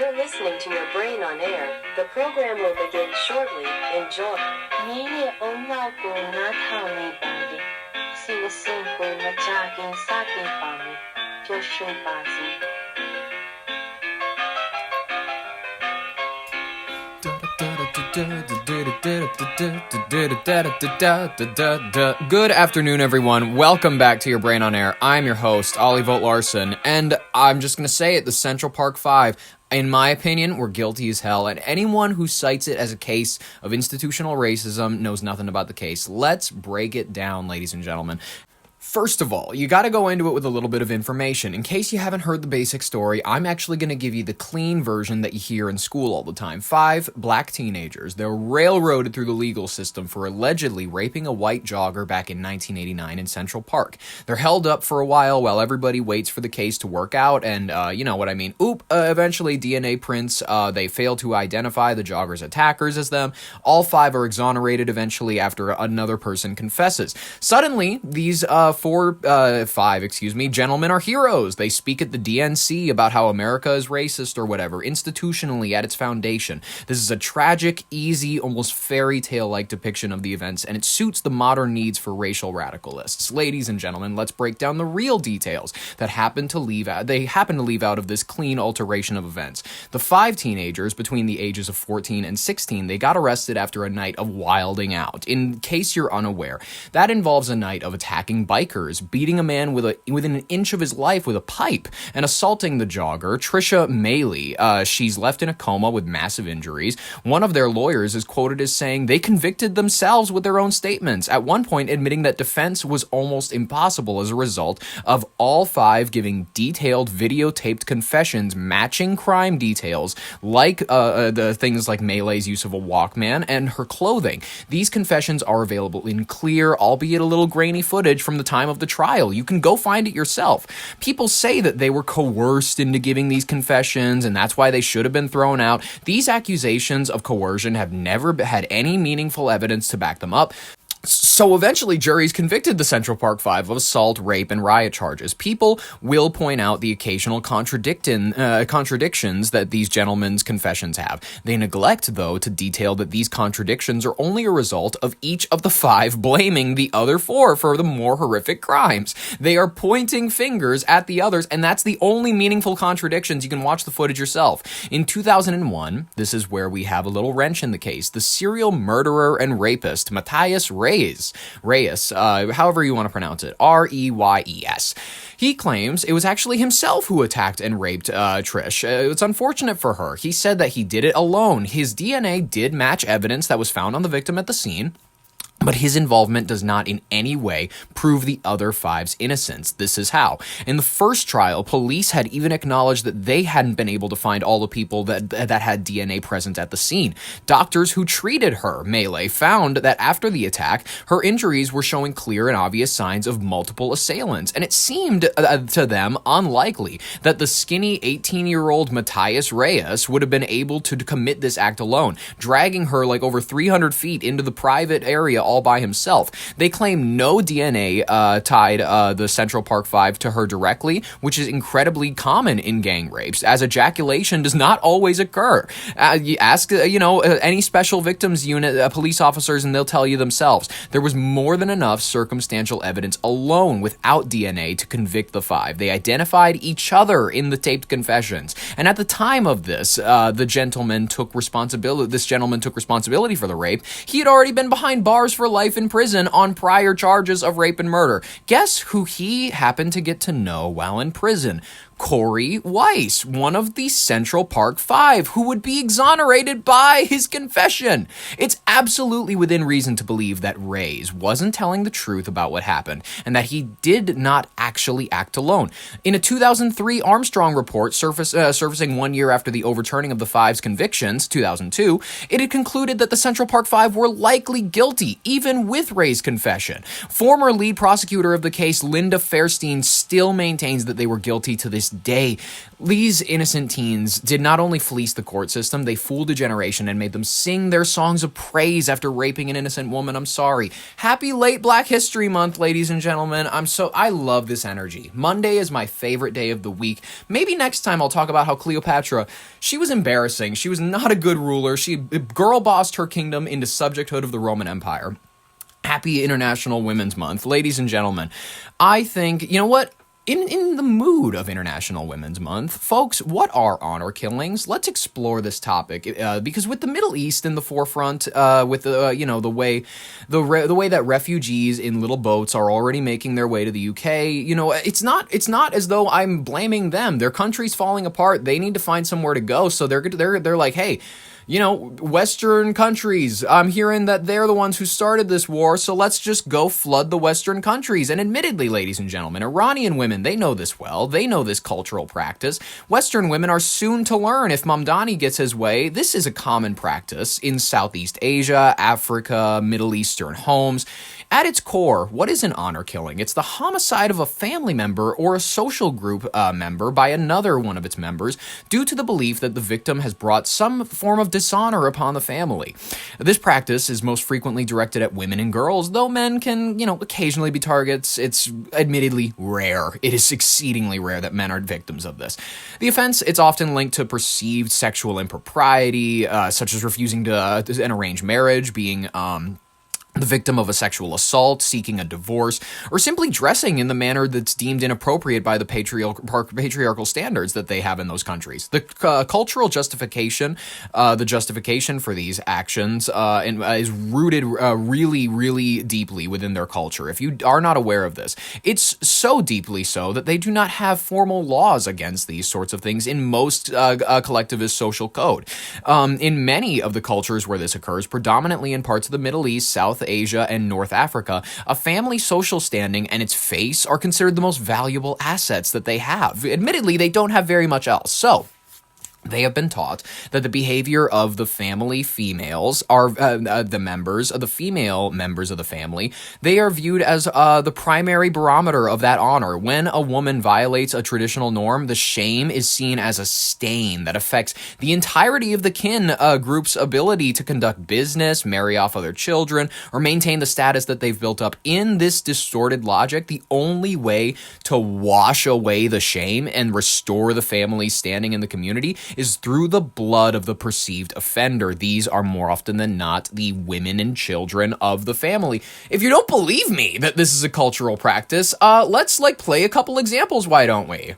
You're listening to Your Brain on Air. The program will begin shortly. Enjoy. Nini ona ko na thani bandi. Sing sing ko na jagin sa tin pami. Just shui bazi. Good afternoon, everyone. Welcome back to Your Brain on Air. I'm your host, Ollie Vogt Larson, and I'm just going to say it, the Central Park 5, in my opinion, were guilty as hell, and anyone who cites it as a case of institutional racism knows nothing about the case. Let's break it down, ladies and gentlemen. First of all, you gotta go into it with a little bit of information. In case you haven't heard the basic story, I'm actually gonna give you the clean version that you hear in school all the time. 5 black teenagers, they were railroaded through the legal system for allegedly raping a white jogger back in 1989 in Central Park. They're held up for a while everybody waits for the case to work out, and you know what I mean. Eventually DNA prints, they fail to identify the jogger's attackers as them. All 5 are exonerated eventually after another person confesses. Suddenly, these 5 gentlemen are heroes. They speak at the DNC about how America is racist or whatever, institutionally at its foundation. This is a tragic, easy, almost fairy tale-like depiction of the events, and it suits the modern needs for racial radicalists. Ladies and gentlemen, let's break down the real details that happen to leave out of this clean alteration of events. The 5 teenagers between the ages of 14 and 16, they got arrested after a night of wilding out. In case you're unaware, that involves a night of attacking bikers, beating a man within an inch of his life with a pipe, and assaulting the jogger, Trisha Maley. She's left in a coma with massive injuries. One of their lawyers is quoted as saying they convicted themselves with their own statements, at one point admitting that defense was almost impossible as a result of all 5 giving detailed videotaped confessions matching crime details, like the things like Maley's use of a Walkman and her clothing. These confessions are available in clear, albeit a little grainy footage from the time of the trial. You can go find it yourself. People say that they were coerced into giving these confessions, and that's why they should have been thrown out. These accusations of coercion have never had any meaningful evidence to back them up. So eventually, juries convicted the Central Park 5 of assault, rape, and riot charges. People will point out the occasional contradictions that these gentlemen's confessions have. They neglect, though, to detail that these contradictions are only a result of each of the 5 blaming the other 4 for the more horrific crimes. They are pointing fingers at the others, and that's the only meaningful contradictions. You can watch the footage yourself. In 2001, this is where we have a little wrench in the case. The serial murderer and rapist, Matthias Reyes, however you want to pronounce it, Reyes. He claims it was actually himself who attacked and raped Trish. It's unfortunate for her. He said that he did it alone. His DNA did match evidence that was found on the victim at the scene, but his involvement does not in any way prove the other 5's innocence. This is how. In the first trial, police had even acknowledged that they hadn't been able to find all the people that had DNA present at the scene. Doctors who treated her, Maley, found that after the attack, her injuries were showing clear and obvious signs of multiple assailants, and it seemed to them unlikely that the skinny 18-year-old Matthias Reyes would have been able to commit this act alone, dragging her like over 300 feet into the private area all by himself. They claim no DNA tied the Central Park 5 to her directly, which is incredibly common in gang rapes, as ejaculation does not always occur. You ask, any special victims unit police officers, and they'll tell you themselves. There was more than enough circumstantial evidence alone without DNA to convict the 5. They identified each other in the taped confessions, and at the time of this, this gentleman took responsibility for the rape. He had already been behind bars for life in prison on prior charges of rape and murder. Guess who he happened to get to know while in prison? Corey Weiss, one of the Central Park 5, who would be exonerated by his confession. It's absolutely within reason to believe that Reyes wasn't telling the truth about what happened, and that he did not actually act alone. In a 2003 Armstrong report surfacing 1 year after the overturning of the 5's convictions, 2002, it had concluded that the Central Park 5 were likely guilty, even with Reyes' confession. Former lead prosecutor of the case, Linda Fairstein, still maintains that they were guilty to this this day. These innocent teens did not only fleece the court system, they fooled a generation and made them sing their songs of praise after raping an innocent woman. I'm sorry. Happy late Black History Month, ladies and gentlemen. I love this energy. Monday is my favorite day of the week. Maybe next time I'll talk about how Cleopatra, she was embarrassing. She was not a good ruler. She girl bossed her kingdom into subjecthood of the Roman Empire. Happy International Women's Month. Ladies and gentlemen, I think, you know what? In the mood of International Women's Month, folks, what are honor killings? Let's explore this topic because with the Middle East in the forefront, with the way that refugees in little boats are already making their way to the UK, it's not as though I'm blaming them. Their country's falling apart. They need to find somewhere to go. So they're like, hey, Western countries, I'm hearing that they're the ones who started this war, so let's just go flood the Western countries. And admittedly, ladies and gentlemen, Iranian women, they know this well. They know this cultural practice. Western women are soon to learn. If Mamdani gets his way, this is a common practice in Southeast Asia, Africa, Middle Eastern homes. At its core, what is an honor killing? It's the homicide of a family member or a social group member by another one of its members due to the belief that the victim has brought some form of dishonor upon the family. This practice is most frequently directed at women and girls, though men can, occasionally be targets. It's admittedly rare. It is exceedingly rare that men are victims of this. The offense, it's often linked to perceived sexual impropriety, such as refusing to an arranged marriage, being the victim of a sexual assault, seeking a divorce, or simply dressing in the manner that's deemed inappropriate by the patriarchal standards that they have in those countries. The cultural justification, the justification for these actions is rooted really, really deeply within their culture. If you are not aware of this, it's so deeply so that they do not have formal laws against these sorts of things in most collectivist social code. In many of the cultures where this occurs, predominantly in parts of the Middle East, South Asia, and North Africa, a family's social standing and its face are considered the most valuable assets that they have. Admittedly, they don't have very much else. So, they have been taught that the behavior of the family females are the female members of the family. They are viewed as the primary barometer of that honor. When a woman violates a traditional norm, the shame is seen as a stain that affects the entirety of the kin group's ability to conduct business, marry off other children, or maintain the status that they've built up. In this distorted logic, the only way to wash away the shame and restore the family's standing in the community is through the blood of the perceived offender. These are more often than not the women and children of the family. If you don't believe me that this is a cultural practice, let's play a couple examples, why don't we?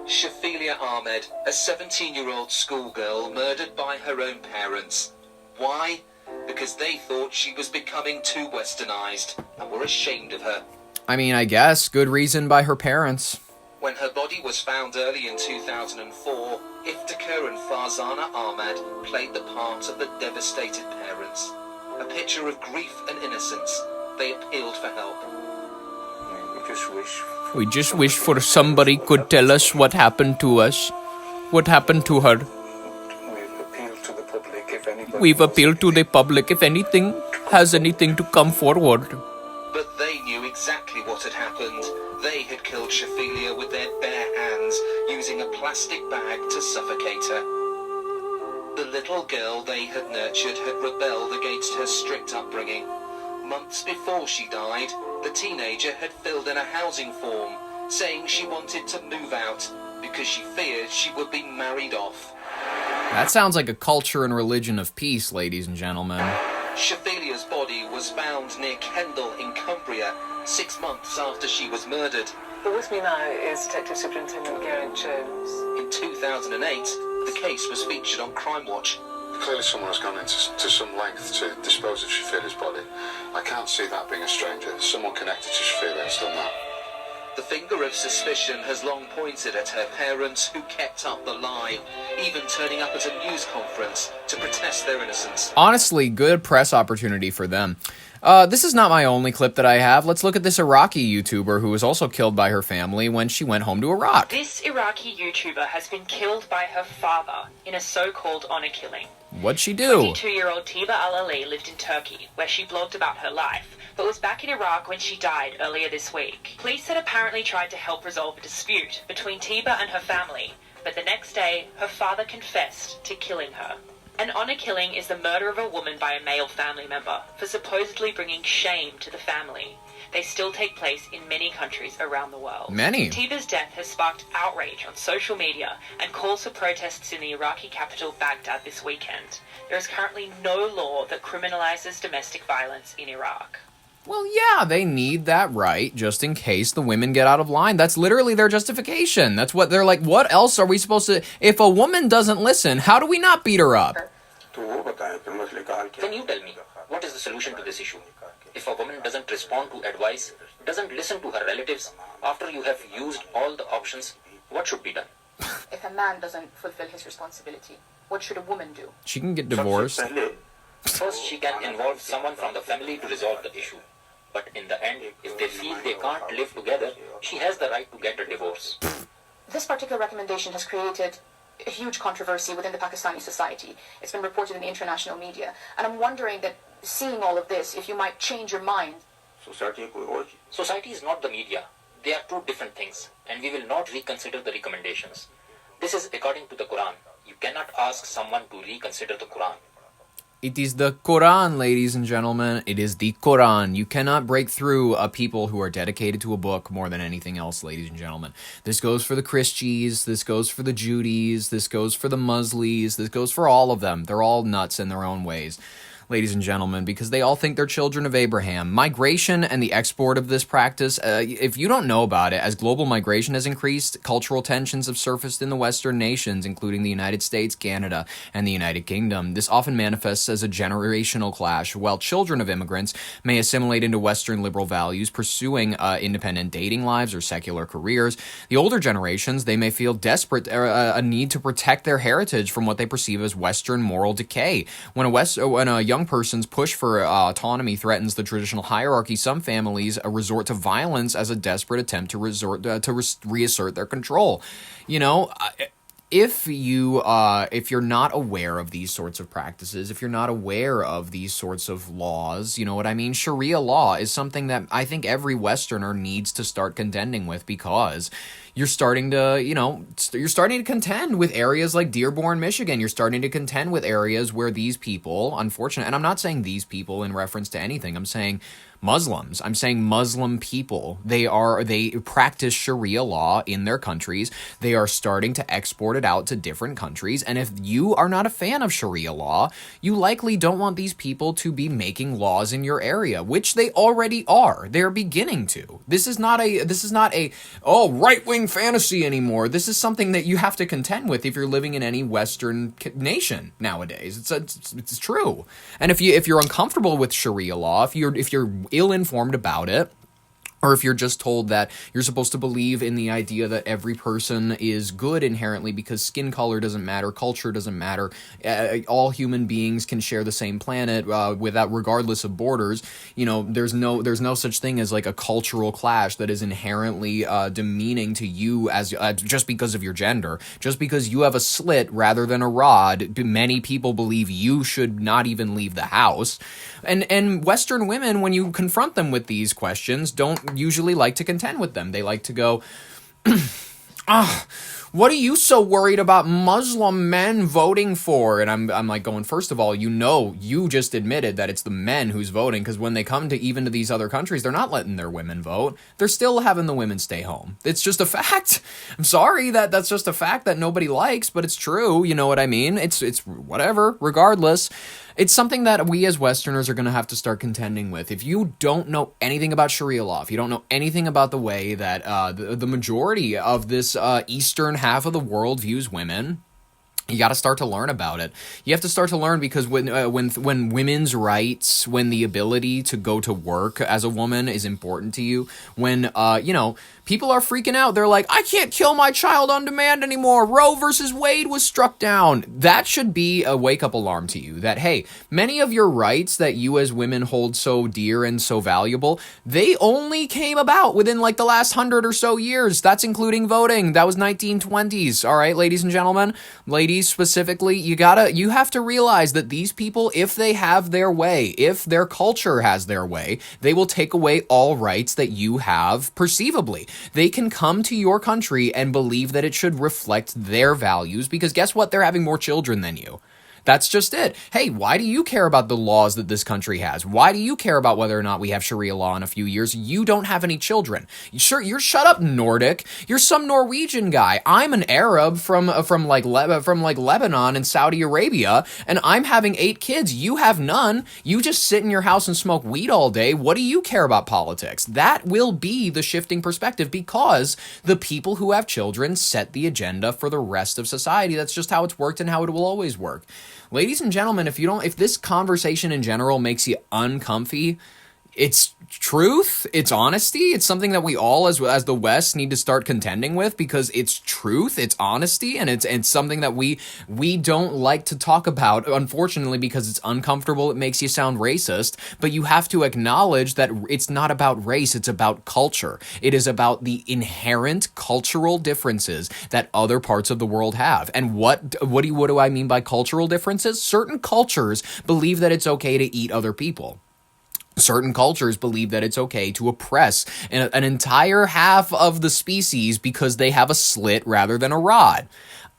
Shafilia Ahmed, a 17-year-old schoolgirl murdered by her own parents. Why? Because they thought she was becoming too westernized and were ashamed of her. I mean, I guess good reason by her parents. When her body was found early in 2004, Iftikhar and Farzana Ahmad played the part of the devastated parents. A picture of grief and innocence. They appealed for help. We just wish for somebody could tell us what happened to us. What happened to her. We've appealed to the public if anything has anything to come forward. But they knew exactly what had happened. They had killed Shafilia with their bare hands, using a plastic bag to suffocate her. The little girl they had nurtured had rebelled against her strict upbringing. Months before she died, the teenager had filled in a housing form, saying she wanted to move out because she feared she would be married off. That sounds like a culture and religion of peace, ladies and gentlemen. Shafilia's body was found near Kendal in Cumbria 6 months after she was murdered. With me now is Detective Superintendent Geraint Jones. In 2008, the case was featured on Crime Watch. Clearly someone has gone into some length to dispose of Shafilia's body. I can't see that being a stranger. Someone connected to Shafilia has done that. The finger of suspicion has long pointed at her parents, who kept up the lie, even turning up at a news conference to protest their innocence. Honestly, good press opportunity for them. This is not my only clip that I have. Let's look at this Iraqi YouTuber who was also killed by her family when she went home to Iraq. This Iraqi YouTuber has been killed by her father in a so-called honor killing. What'd she do? 22-year-old Tiba al-Ali lived in Turkey, where she blogged about her life, but was back in Iraq when she died earlier this week. Police had apparently tried to help resolve a dispute between Tiba and her family, but the next day, her father confessed to killing her. An honor killing is the murder of a woman by a male family member for supposedly bringing shame to the family. They still take place in many countries around the world. Many. Tiba's death has sparked outrage on social media and calls for protests in the Iraqi capital Baghdad this weekend. There is currently no law that criminalizes domestic violence in Iraq. Well, yeah, they need that right just in case the women get out of line. That's literally their justification. That's what they're like, what else are we supposed to... If a woman doesn't listen, how do we not beat her up? Then you tell me, what is the solution to this issue? If a woman doesn't respond to advice, doesn't listen to her relatives, after you have used all the options, what should be done? If a man doesn't fulfill his responsibility, what should a woman do? She can get divorced. First, she can involve someone from the family to resolve the issue. But in the end, if they feel they can't live together, she has the right to get a divorce. This particular recommendation has created a huge controversy within the Pakistani society. It's been reported in the international media. And I'm wondering that, seeing all of this, if you might change your mind. Society is not the media. They are two different things, and we will not reconsider the recommendations. This is according to the Quran. You cannot ask someone to reconsider the Quran. It is the Quran, ladies and gentlemen. It is the Quran. You cannot break through a people who are dedicated to a book more than anything else, ladies and gentlemen. This goes for the Christies. This goes for the Judies. This goes for the Muslims. This goes for all of them. They're all nuts in their own ways, ladies and gentlemen, because they all think they're children of Abraham. Migration and the export of this practice, if you don't know about it, as global migration has increased, cultural tensions have surfaced in the Western nations, including the United States, Canada, and the United Kingdom. This often manifests as a generational clash. While children of immigrants may assimilate into Western liberal values, pursuing independent dating lives or secular careers, the older generations, they may feel desperate, a need to protect their heritage from what they perceive as Western moral decay. When a young person's push for autonomy threatens the traditional hierarchy, some families resort to violence as a desperate attempt to reassert their control. You know, if you're not aware of these sorts of practices, if you're not aware of these sorts of laws, you know what I mean? Sharia law is something that I think every Westerner needs to start contending with, because you're starting to contend with areas like Dearborn, Michigan. You're starting to contend with areas where these people, unfortunately, and I'm not saying these people in reference to anything, I'm saying Muslims. I'm saying Muslim people. They practice Sharia law in their countries. They are starting to export it out to different countries. And if you are not a fan of Sharia law, you likely don't want these people to be making laws in your area, which they already are. They're beginning to. This is not a right-wing fantasy anymore. This is something that you have to contend with if you're living in any Western nation nowadays. It's true. And if you're uncomfortable with Sharia law, if you're ill-informed about it, or if you're just told that you're supposed to believe in the idea that every person is good inherently because skin color doesn't matter, culture doesn't matter, all human beings can share the same planet regardless of borders, you know, there's no such thing as like a cultural clash that is inherently demeaning to you as just because of your gender. Just because you have a slit rather than a rod, many people believe you should not even leave the house. And Western women, when you confront them with these questions, don't usually like to contend with them. They like to go, what are you so worried about Muslim men voting for? And I'm like going, first of all, you just admitted that it's the men who's voting, because when they come to these other countries, they're not letting their women vote. They're still having the women stay home. It's just a fact. I'm sorry that's just a fact that nobody likes, but it's true. You know what I mean? It's whatever, regardless. It's something that we as Westerners are going to have to start contending with. If you don't know anything about Sharia law, if you don't know anything about the way that the majority of this eastern half of the world views women, you got to start to learn about it. You have to start to learn, because when women's rights, when the ability to go to work as a woman is important to you, when people are freaking out, they're like, I can't kill my child on demand anymore. Roe versus Wade was struck down. That should be a wake-up alarm to you that, hey, many of your rights that you as women hold so dear and so valuable, they only came about within like the last 100 or so years. That's including voting. That was 1920s. All right, ladies and gentlemen, ladies UAE specifically, you have to realize that these people, if they have their way, if their culture has their way, they will take away all rights that you have perceivably. They can come to your country and believe that it should reflect their values because guess what? They're having more children than you. That's just it. Hey, why do you care about the laws that this country has? Why do you care about whether or not we have Sharia law in a few years? You don't have any children. Sure, you're shut up, Nordic. You're some Norwegian guy. I'm an Arab from Lebanon and Saudi Arabia, and I'm having 8 kids. You have none. You just sit in your house and smoke weed all day. What do you care about politics? That will be the shifting perspective because the people who have children set the agenda for the rest of society. That's just how it's worked and how it will always work. Ladies and gentlemen, if this conversation in general makes you uncomfy, it's truth, it's honesty, it's something that we all as the West need to start contending with because it's truth, it's honesty, and it's something that we don't like to talk about, unfortunately, because it's uncomfortable, it makes you sound racist, but you have to acknowledge that it's not about race, it's about culture. It is about the inherent cultural differences that other parts of the world have. And what do I mean by cultural differences? Certain cultures believe that it's okay to eat other people. Certain cultures believe that it's okay to oppress an entire half of the species because they have a slit rather than a rod.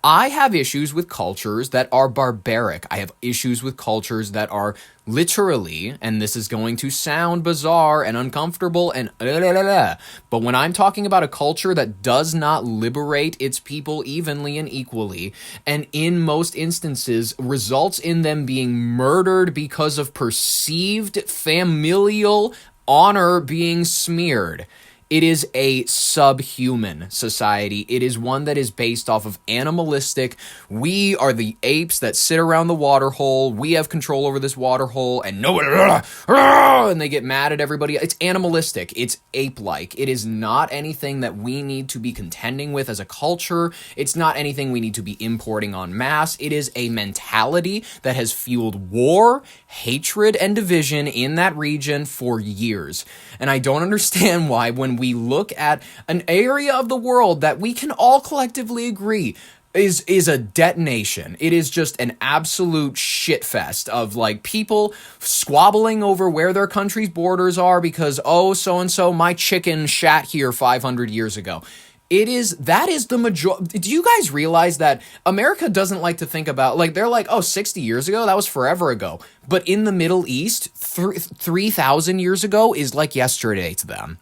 I have issues with cultures that are barbaric. I have issues with cultures that are literally, and this is going to sound bizarre and uncomfortable and but when I'm talking about a culture that does not liberate its people evenly and equally, and in most instances results in them being murdered because of perceived familial honor being smeared, it is a subhuman society. It is one that is based off of animalistic. We are the apes that sit around the water hole. We have control over this water hole, and and they get mad at everybody. It's animalistic. It's ape-like. It is not anything that we need to be contending with as a culture. It's not anything we need to be importing en masse. It is a mentality that has fueled war, hatred, and division in that region for years. And I don't understand why when we look at an area of the world that we can all collectively agree is a detonation. It is just an absolute shitfest of like people squabbling over where their country's borders are because, oh, so-and-so, my chicken shat here 500 years ago. That is the majority. Do you guys realize that America doesn't like to think about, like, they're like, oh, 60 years ago, that was forever ago. But in the Middle East, 3,000 years ago is like yesterday to them.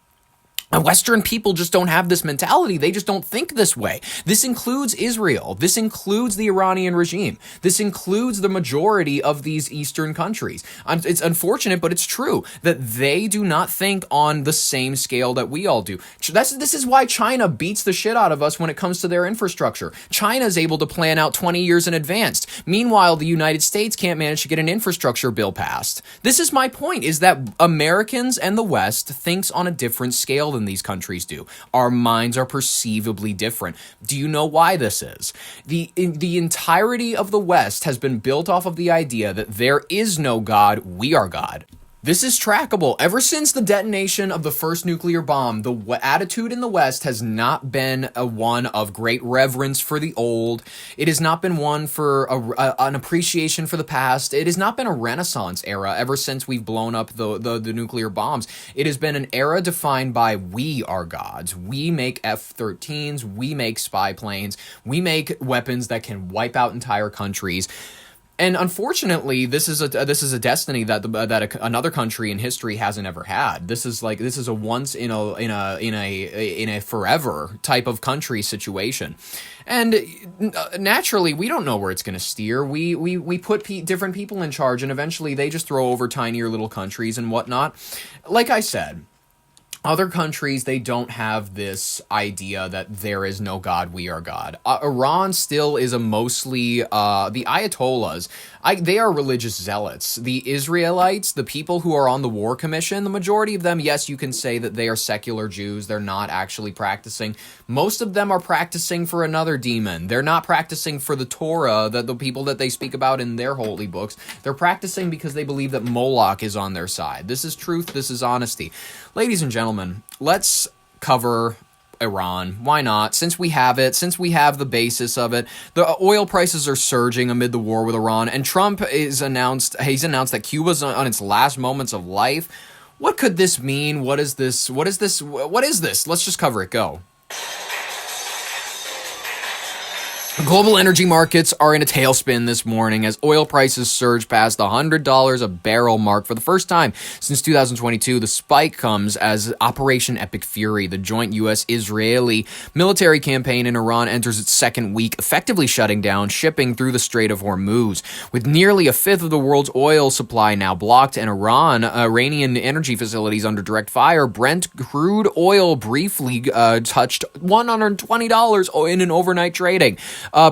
And Western people just don't have this mentality. They just don't think this way. This includes Israel. This includes the Iranian regime. This includes the majority of these Eastern countries. It's unfortunate, but it's true that they do not think on the same scale that we all do. This is why China beats the shit out of us when it comes to their infrastructure. China is able to plan out 20 years in advance. Meanwhile, the United States can't manage to get an infrastructure bill passed. This is my point, is that Americans and the West thinks on a different scale than these countries do. Our minds are perceivably different. Do you know why this is? The entirety of the West has been built off of the idea that there is no God, we are God. This is trackable. Ever since the detonation of the first nuclear bomb, the attitude in the West has not been one of great reverence for the old. It has not been one for an appreciation for the past. It has not been a Renaissance era ever since we've blown up the nuclear bombs. It has been an era defined by we are gods. We make F-13s. We make spy planes. We make weapons that can wipe out entire countries. And unfortunately, this is a destiny that another country in history hasn't ever had. This is a once in a forever type of country situation. And naturally, we don't know where it's going to steer. We put different people in charge, and eventually they just throw over tinier little countries and whatnot. Like I said, other countries, they don't have this idea that there is no God, we are God. Iran still is a mostly, the Ayatollahs, they are religious zealots. The Israelites, the people who are on the War Commission, the majority of them, yes, you can say that they are secular Jews. They're not actually practicing. Most of them are practicing for another demon. They're not practicing for the Torah, the people that they speak about in their holy books. They're practicing because they believe that Moloch is on their side. This is truth. This is honesty. Ladies and gentlemen, let's cover Iran. Why not? Since we have it, since we have the basis of it, the oil prices are surging amid the war with Iran, and Trump he's announced that Cuba's on its last moments of life. What could this mean? What is this? What is this? What is this? Let's just cover it. Go. Global energy markets are in a tailspin this morning as oil prices surge past the $100 a barrel mark for the first time since 2022. The spike comes as Operation Epic Fury, the joint U.S.-Israeli military campaign in Iran, enters its second week, effectively shutting down shipping through the Strait of Hormuz. With nearly a fifth of the world's oil supply now blocked and Iranian energy facilities under direct fire, Brent crude oil briefly touched $120 in an overnight trading.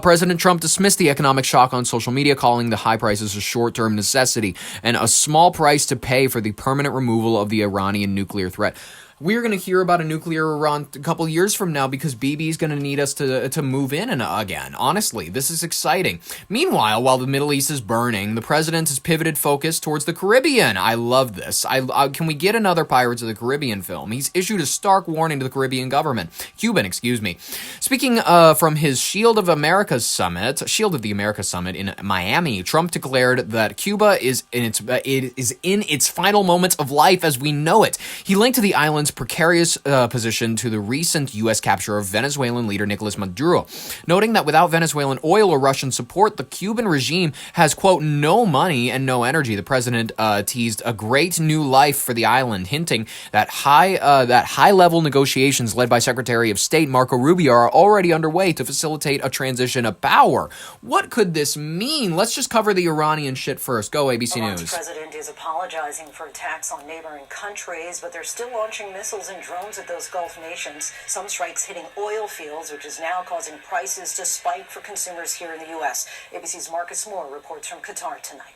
President Trump dismissed the economic shock on social media, calling the high prices a short-term necessity and a small price to pay for the permanent removal of the Iranian nuclear threat. We're going to hear about a nuclear Iran a couple years from now because Bibi is going to need us to move in again. Honestly, this is exciting. Meanwhile, while the Middle East is burning, the president has pivoted focus towards the Caribbean. I love this. Can we get another Pirates of the Caribbean film? He's issued a stark warning to the Caribbean government. Speaking from his Shield of the America summit in Miami, Trump declared that Cuba is in its final moments of life as we know it. He linked to the island's precarious position to the recent U.S. capture of Venezuelan leader Nicolas Maduro, noting that without Venezuelan oil or Russian support, the Cuban regime has, quote, no money and no energy. The president teased a great new life for the island, hinting that high-level negotiations led by Secretary of State Marco Rubio are already underway to facilitate a transition of power. What could this mean? Let's just cover the Iranian shit first. Go, ABC Iran's News. president is apologizing for attacks on neighboring countries, but they're still launching missiles and drones at those Gulf nations. Some strikes hitting oil fields, which is now causing prices to spike for consumers here in the U.S. ABC's Marcus Moore reports from Qatar tonight.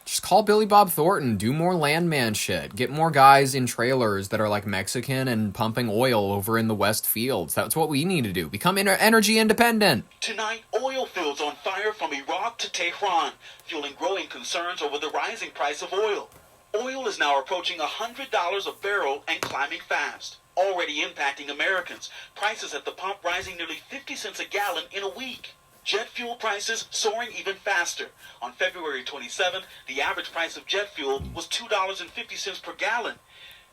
Just call Billy Bob Thornton, do more landman shit, get more guys in trailers that are like Mexican and pumping oil over in the West fields. That's what we need to do. Become energy independent. Tonight, oil fields on fire from Iraq to Tehran, fueling growing concerns over the rising price of oil. Oil is now approaching $100 a barrel and climbing fast, already impacting Americans. Prices at the pump rising nearly 50 cents a gallon in a week. Jet fuel prices soaring even faster. On February 27th, the average price of jet fuel was $2.50 per gallon,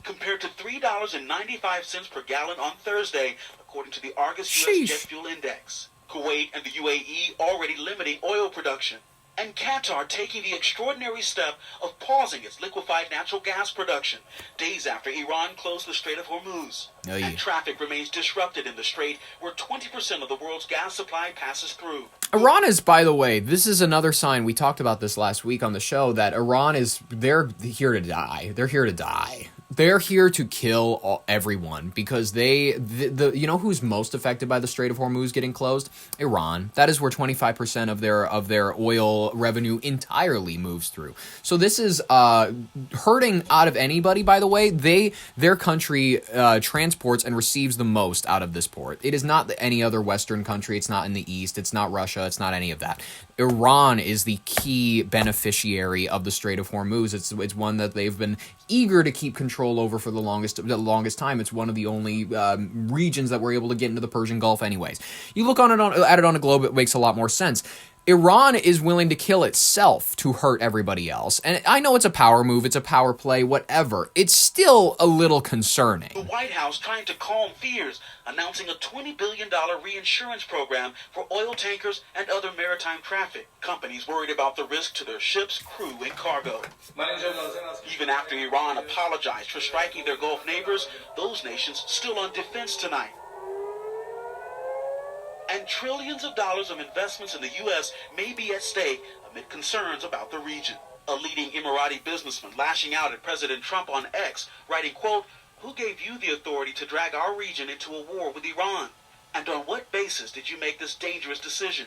compared to $3.95 per gallon on Thursday, according to the Argus U.S. Jet Fuel Index. Kuwait and the UAE already limiting oil production, and Qatar taking the extraordinary step of pausing its liquefied natural gas production, days after Iran closed the Strait of Hormuz. And traffic remains disrupted in the strait, where 20% of the world's gas supply passes through. Iran is, by the way, this is another sign, we talked about this last week on the show, that Iran they're here to die. They're here to die. They're here to kill everyone because you know who's most affected by the Strait of Hormuz getting closed? Iran. That is where 25% of their oil revenue entirely moves through. So this is hurting out of anybody, by the way. Their country transports and receives the most out of this port. It is not any other Western country. It's not in the East. It's not Russia. It's not any of that. Iran is the key beneficiary of the Strait of Hormuz. It's one that they've been eager to keep control over for the longest time. It's one of the only regions that were able to get into the Persian Gulf anyways. You look at it on a globe, it makes a lot more sense. Iran is willing to kill itself to hurt everybody else. And I know it's a power move, it's a power play, whatever. It's still a little concerning. The White House trying to calm fears, announcing a $20 billion reinsurance program for oil tankers and other maritime traffic. Companies worried about the risk to their ships, crew, and cargo. Even after Iran apologized for striking their Gulf neighbors, those nations still on defense tonight. And trillions of dollars of investments in the U.S. may be at stake amid concerns about the region. A leading Emirati businessman lashing out at President Trump on X, writing, quote, "Who gave you the authority to drag our region into a war with Iran? And on what basis did you make this dangerous decision?"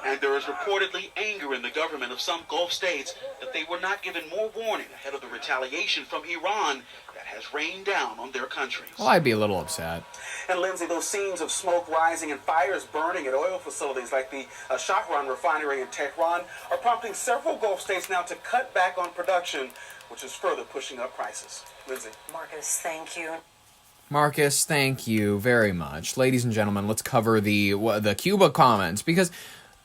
And there is reportedly anger in the government of some Gulf states that they were not given more warning ahead of the retaliation from Iran that has rained down on their countries. Well, I'd be a little upset. And Lindsay, those scenes of smoke rising and fires burning at oil facilities like the Shahran refinery in Tehran are prompting several Gulf states now to cut back on production, which is further pushing up prices. Lindsay. Marcus, thank you. Marcus, thank you very much. Ladies and gentlemen, let's cover the Cuba comments, because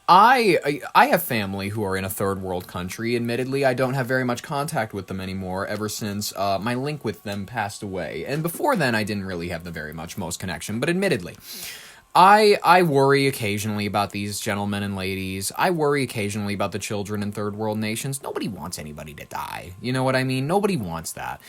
I have family who are in a third world country. Admittedly, I don't have very much contact with them anymore ever since my link with them passed away. And before then, I didn't really have the most connection, but admittedly, I worry occasionally about these gentlemen and ladies. I worry occasionally about the children in third world nations. Nobody wants anybody to die. You know what I mean? Nobody wants that.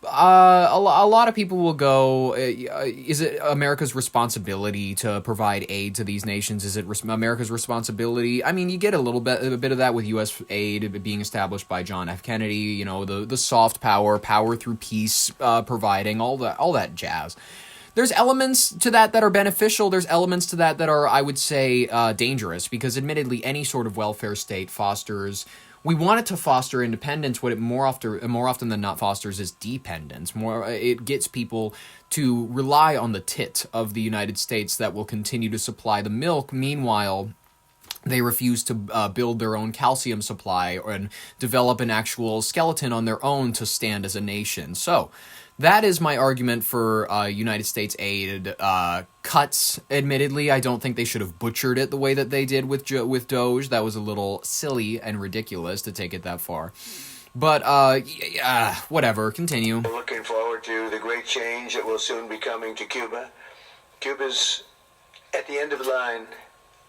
A lot of people will go, is it America's responsibility to provide aid to these nations? Is it America's responsibility? I mean, you get a bit of that with U.S. aid being established by John F. Kennedy, you know, the soft power through peace, providing all that jazz. There's elements to that are beneficial. There's elements to that are, I would say, dangerous, because admittedly, any sort of welfare state fosters. We want it to foster independence. What it more often than not fosters is dependence. It gets people to rely on the tit of the United States that will continue to supply the milk. Meanwhile, they refuse to build their own calcium supply and develop an actual skeleton on their own to stand as a nation. So that is my argument for United States aid cuts. Admittedly, I don't think they should have butchered it the way that they did with Doge. That was a little silly and ridiculous to take it that far. But, whatever. Continue. We're looking forward to the great change that will soon be coming to Cuba. Cuba's at the end of the line.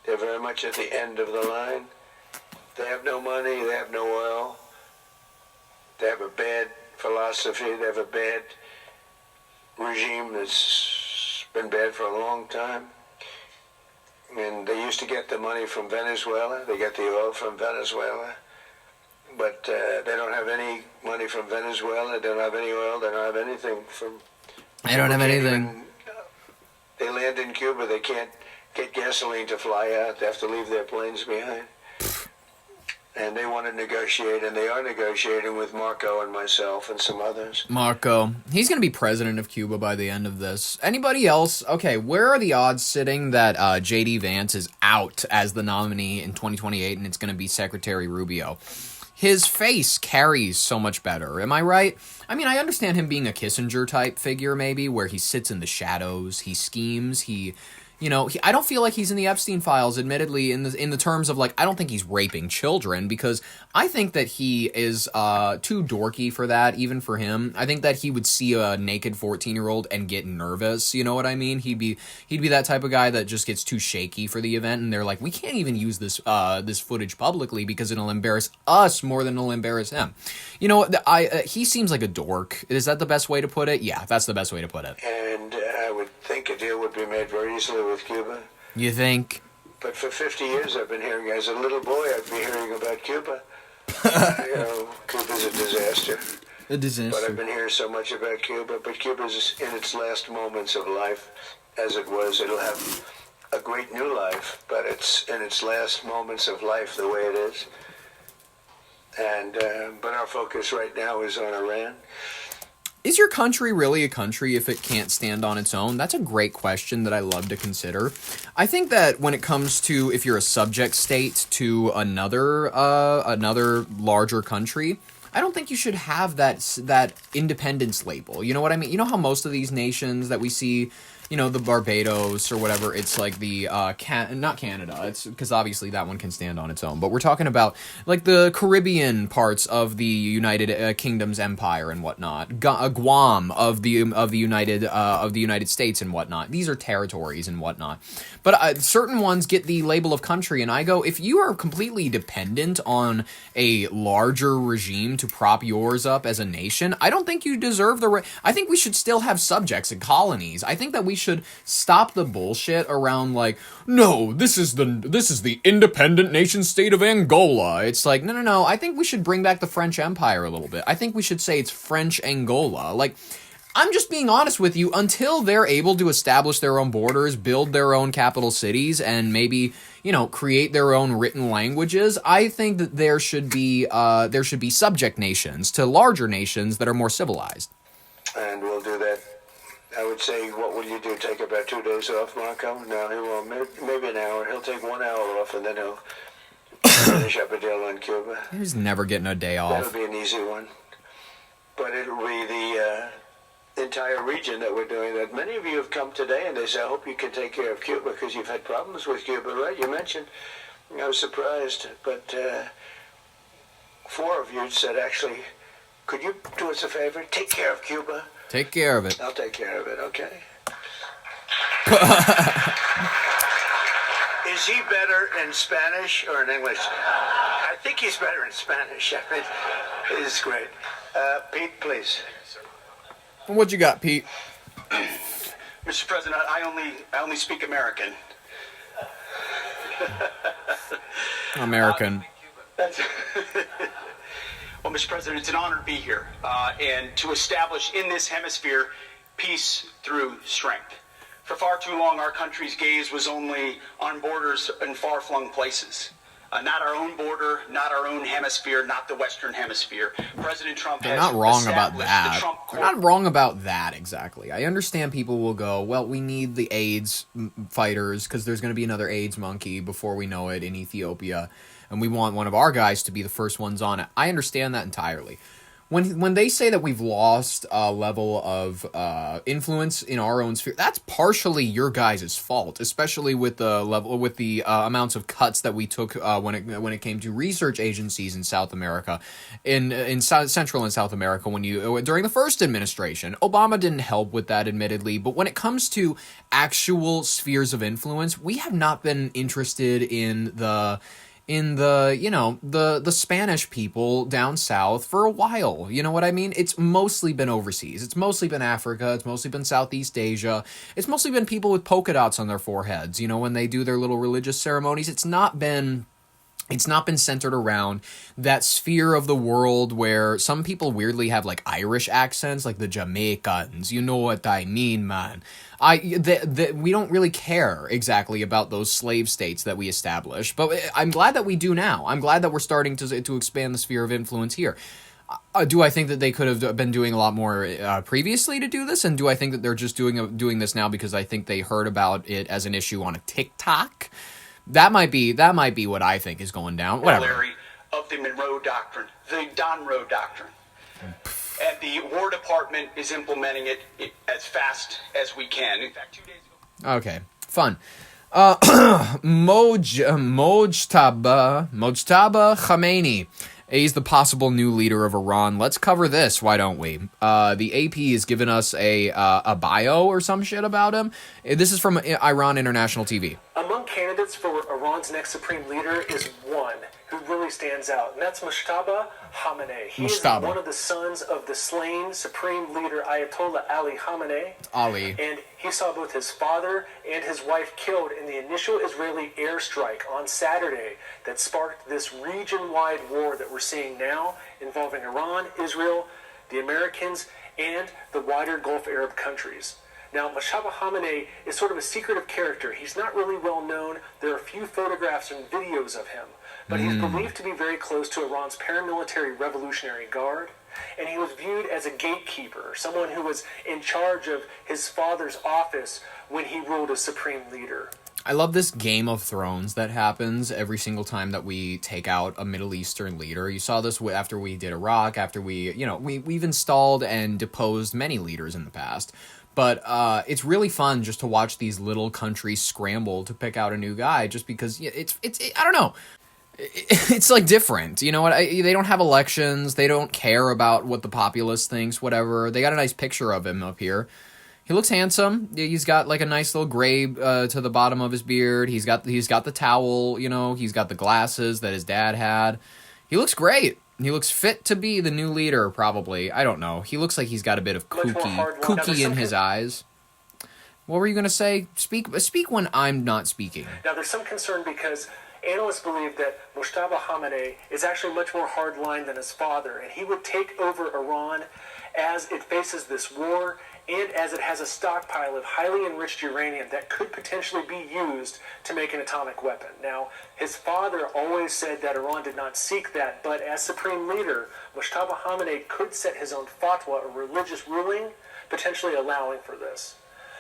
They're very much at the end of the line. They have no money. They have no oil. They have a bad philosophy. They have a bad regime that's been bad for a long time. And they used to get the money from Venezuela. They get the oil from Venezuela. But they don't have any money from Venezuela. They don't have any oil. They don't have anything from... They don't have anything. They land in Cuba. They can't get gasoline to fly out. They have to leave their planes behind. And they want to negotiate, and they are negotiating with Marco and myself and some others. Marco. He's going to be president of Cuba by the end of this. Anybody else? Okay, where are the odds sitting that J.D. Vance is out as the nominee in 2028 and it's going to be Secretary Rubio? His face carries so much better. Am I right? I mean, I understand him being a Kissinger-type figure, maybe, where he sits in the shadows, he schemes, I don't feel like he's in the Epstein files, admittedly, in the terms of, like, I don't think he's raping children, because I think that he is too dorky for that, even for him. I think that he would see a naked 14-year-old and get nervous, you know what I mean? He'd be that type of guy that just gets too shaky for the event, and they're like, we can't even use this footage publicly because it'll embarrass us more than it'll embarrass him. You know, he seems like a dork. Is that the best way to put it? Yeah, that's the best way to put it. And I would think a deal would be made very easily with Cuba. You think? But for 50 years I've been hearing, as a little boy, I'd be hearing about Cuba. Cuba's a disaster. A disaster. But I've been hearing so much about Cuba. But Cuba's in its last moments of life, as it was. It'll have a great new life, but it's in its last moments of life the way it is. And but our focus right now is on Iran. Is your country really a country if it can't stand on its own? That's a great question that I love to consider. I think that when it comes to if you're a subject state to another larger country, I don't think you should have that independence label. You know what I mean? You know how most of these nations that we see, you know, the Barbados or whatever, it's like the, not Canada, it's because obviously that one can stand on its own, but we're talking about like the Caribbean parts of the United Kingdom's empire and whatnot, Guam of the United States and whatnot. These are territories and whatnot. But certain ones get the label of country, and I go, if you are completely dependent on a larger regime to prop yours up as a nation, I don't think you deserve the I think we should still have subjects and colonies. I think that we should stop the bullshit around like, no, this is the independent nation state of Angola. It's like, no. I think we should bring back the French Empire a little bit. I think we should say it's French Angola. Like, I'm just being honest with you, until they're able to establish their own borders, build their own capital cities, and maybe, you know, create their own written languages, I think that there should be subject nations to larger nations that are more civilized. And we'll do that. I would say, what will you do? Take about 2 days off, Marco? No, he won't. Maybe an hour. He'll take 1 hour off, and then he'll finish up a deal on Cuba. He's never getting a day off. That'll be an easy one. But it'll be entire region that we're doing that. Many of you have come today and they say, I hope you can take care of Cuba because you've had problems with Cuba, right? You mentioned, I was surprised, but 4 of you said, actually, could you do us a favor? Take care of Cuba. Take care of it. I'll take care of it, okay? Is he better in Spanish or in English? I think he's better in Spanish. I mean, it's great. Pete, please. What you got, Pete? Mr. President, I only speak American. American. Well, Mr. President, it's an honor to be here and to establish in this hemisphere peace through strength. For far too long, our country's gaze was only on borders in far-flung places. Not our own border, not our own hemisphere, not the Western Hemisphere. President Trump They're has not wrong about established that. the Trump They're not wrong about that exactly. I understand people will go, well, we need the AIDS fighters because there's going to be another AIDS monkey before we know it in Ethiopia, and we want one of our guys to be the first ones on it. I understand that entirely. When they say that we've lost a level of influence in our own sphere, that's partially your guys' fault, especially with the amounts of cuts that we took when it came to research agencies in South America, in Central and South America. During the first administration, Obama didn't help with that, admittedly, but when it comes to actual spheres of influence, we have not been interested in the Spanish people down south for a while. You know what I mean? It's mostly been overseas. It's mostly been Africa. It's mostly been Southeast Asia. It's mostly been people with polka dots on their foreheads, when they do their little religious ceremonies. It's not been centered around that sphere of the world where some people weirdly have like Irish accents, like the Jamaicans. You know what I mean, man. We don't really care exactly about those slave states that we established, but I'm glad that we do now. I'm glad that we're starting to expand the sphere of influence here. Do I think that they could have been doing a lot more previously to do this? And do I think that they're just doing this now because I think they heard about it as an issue on a TikTok? That might be what I think is going down. Whatever. Of the Monroe Doctrine, the Monroe Doctrine. And the War Department is implementing it as fast as we can. In fact, 2 days ago. Okay, fun. Mojtaba Khamenei. He's the possible new leader of Iran. Let's cover this, why don't we? The AP has given us a bio or some shit about him. This is from Iran International TV. Among candidates for Iran's next supreme leader is one who really stands out, and that's Mojtaba Khamenei. He is one of the sons of the slain supreme leader Ayatollah Ali Khamenei. And he saw both his father and his wife killed in the initial Israeli airstrike on Saturday that sparked this region-wide war that we're seeing now involving Iran, Israel, the Americans, and the wider Gulf Arab countries. Now, Mojtaba Khamenei is sort of a secretive character. He's not really well known. There are a few photographs and videos of him, but he's believed to be very close to Iran's paramilitary Revolutionary Guard, and he was viewed as a gatekeeper, someone who was in charge of his father's office when he ruled as supreme leader. I love this Game of Thrones that happens every single time that we take out a Middle Eastern leader. You saw this after we did Iraq, after we've installed and deposed many leaders in the past. But it's really fun just to watch these little countries scramble to pick out a new guy, just because it's I don't know. It's like different, you know what? They don't have elections. They don't care about what the populace thinks. Whatever. They got a nice picture of him up here. He looks handsome. He's got like a nice little gray to the bottom of his beard. He's got the towel. He's got the glasses that his dad had. He looks great. He looks fit to be the new leader, probably. I don't know. He looks like he's got a bit of kooky in his eyes. What were you going to say? Speak when I'm not speaking. Now, there's some concern because analysts believe that Mojtaba Khamenei is actually much more hardline than his father, and he would take over Iran as it faces this war and as it has a stockpile of highly enriched uranium that could potentially be used to make an atomic weapon. Now, his father always said that Iran did not seek that, but as supreme leader, Mojtaba Khamenei could set his own fatwa, a religious ruling, potentially allowing for this.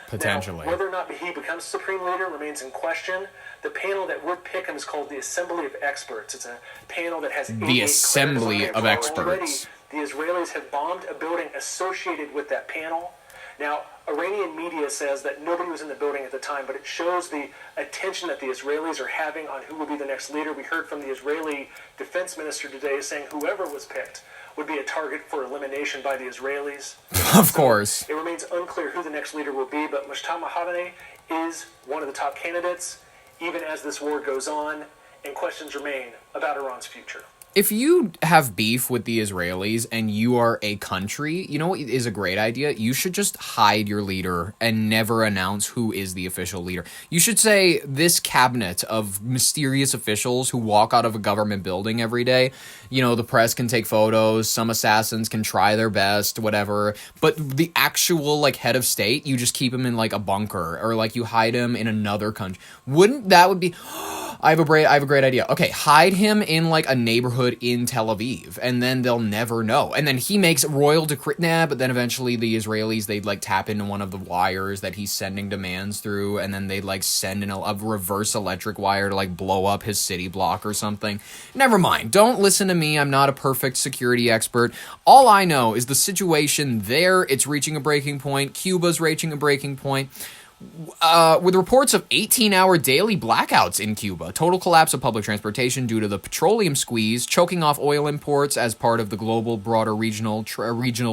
Potentially. Now, whether or not he becomes supreme leader remains in question. The panel that would pick him is called the Assembly of Experts. It's a panel that has the Assembly of Experts. Already, the Israelis have bombed a building associated with that panel. Now, Iranian media says that nobody was in the building at the time, but it shows the attention that the Israelis are having on who will be the next leader. We heard from the Israeli defense minister today saying whoever was picked would be a target for elimination by the Israelis. Of course. It remains unclear who the next leader will be, but Mojtaba Khamenei is one of the top candidates, even as this war goes on, and questions remain about Iran's future. If you have beef with the Israelis and you are a country, you know what is a great idea? You should just hide your leader and never announce who is the official leader. You should say this cabinet of mysterious officials who walk out of a government building every day. You know, the press can take photos, some assassins can try their best, whatever. But the actual, like, head of state, you just keep him in, like, a bunker or, like, you hide him in another country. Wouldn't that would be... I have a great idea. Okay, hide him in like a neighborhood in Tel Aviv, and then they'll never know. And then he makes royal decree. But then eventually the Israelis, they'd like tap into one of the wires that he's sending demands through, and then they'd like send in a reverse electric wire to like blow up his city block or something. Never mind. Don't listen to me. I'm not a perfect security expert. All I know is the situation there, it's reaching a breaking point. Cuba's reaching a breaking point. With reports of 18-hour daily blackouts in Cuba, total collapse of public transportation due to the petroleum squeeze, choking off oil imports as part of the global broader regional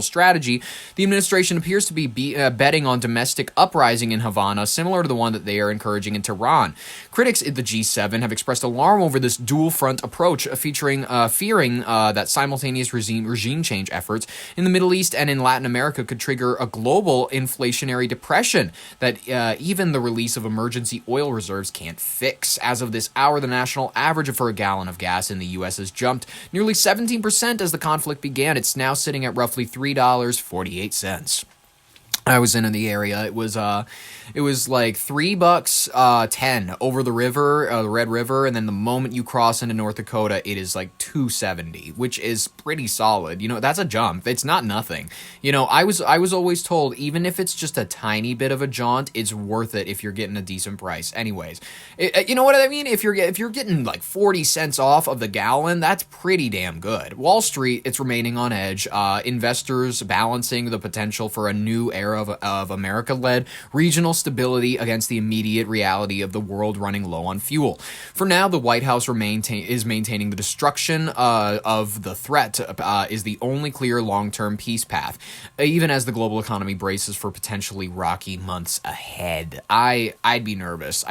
strategy, the administration appears to be betting on domestic uprising in Havana, similar to the one that they are encouraging in Tehran. Critics at the G7 have expressed alarm over this dual-front approach, fearing that simultaneous regime change efforts in the Middle East and in Latin America could trigger a global inflationary depression that even the release of emergency oil reserves can't fix. As of this hour, the national average for a gallon of gas in the U.S. has jumped nearly 17% as the conflict began. It's now sitting at roughly $3.48. I was in the area. It was like $3.10 over the river, the Red River, and then the moment you cross into North Dakota, it is like $2.70, which is pretty solid. You know, that's a jump. It's not nothing. You know, I was always told, even if it's just a tiny bit of a jaunt, it's worth it if you're getting a decent price. Anyways, you know what I mean? If you're getting like 40 cents off of the gallon, that's pretty damn good. Wall Street, it's remaining on edge. Investors balancing the potential for a new era of America-led regional stability against the immediate reality of the world running low on fuel. For now, the White House is maintaining the destruction of the threat is the only clear long-term peace path, even as the global economy braces for potentially rocky months ahead. I'd be nervous.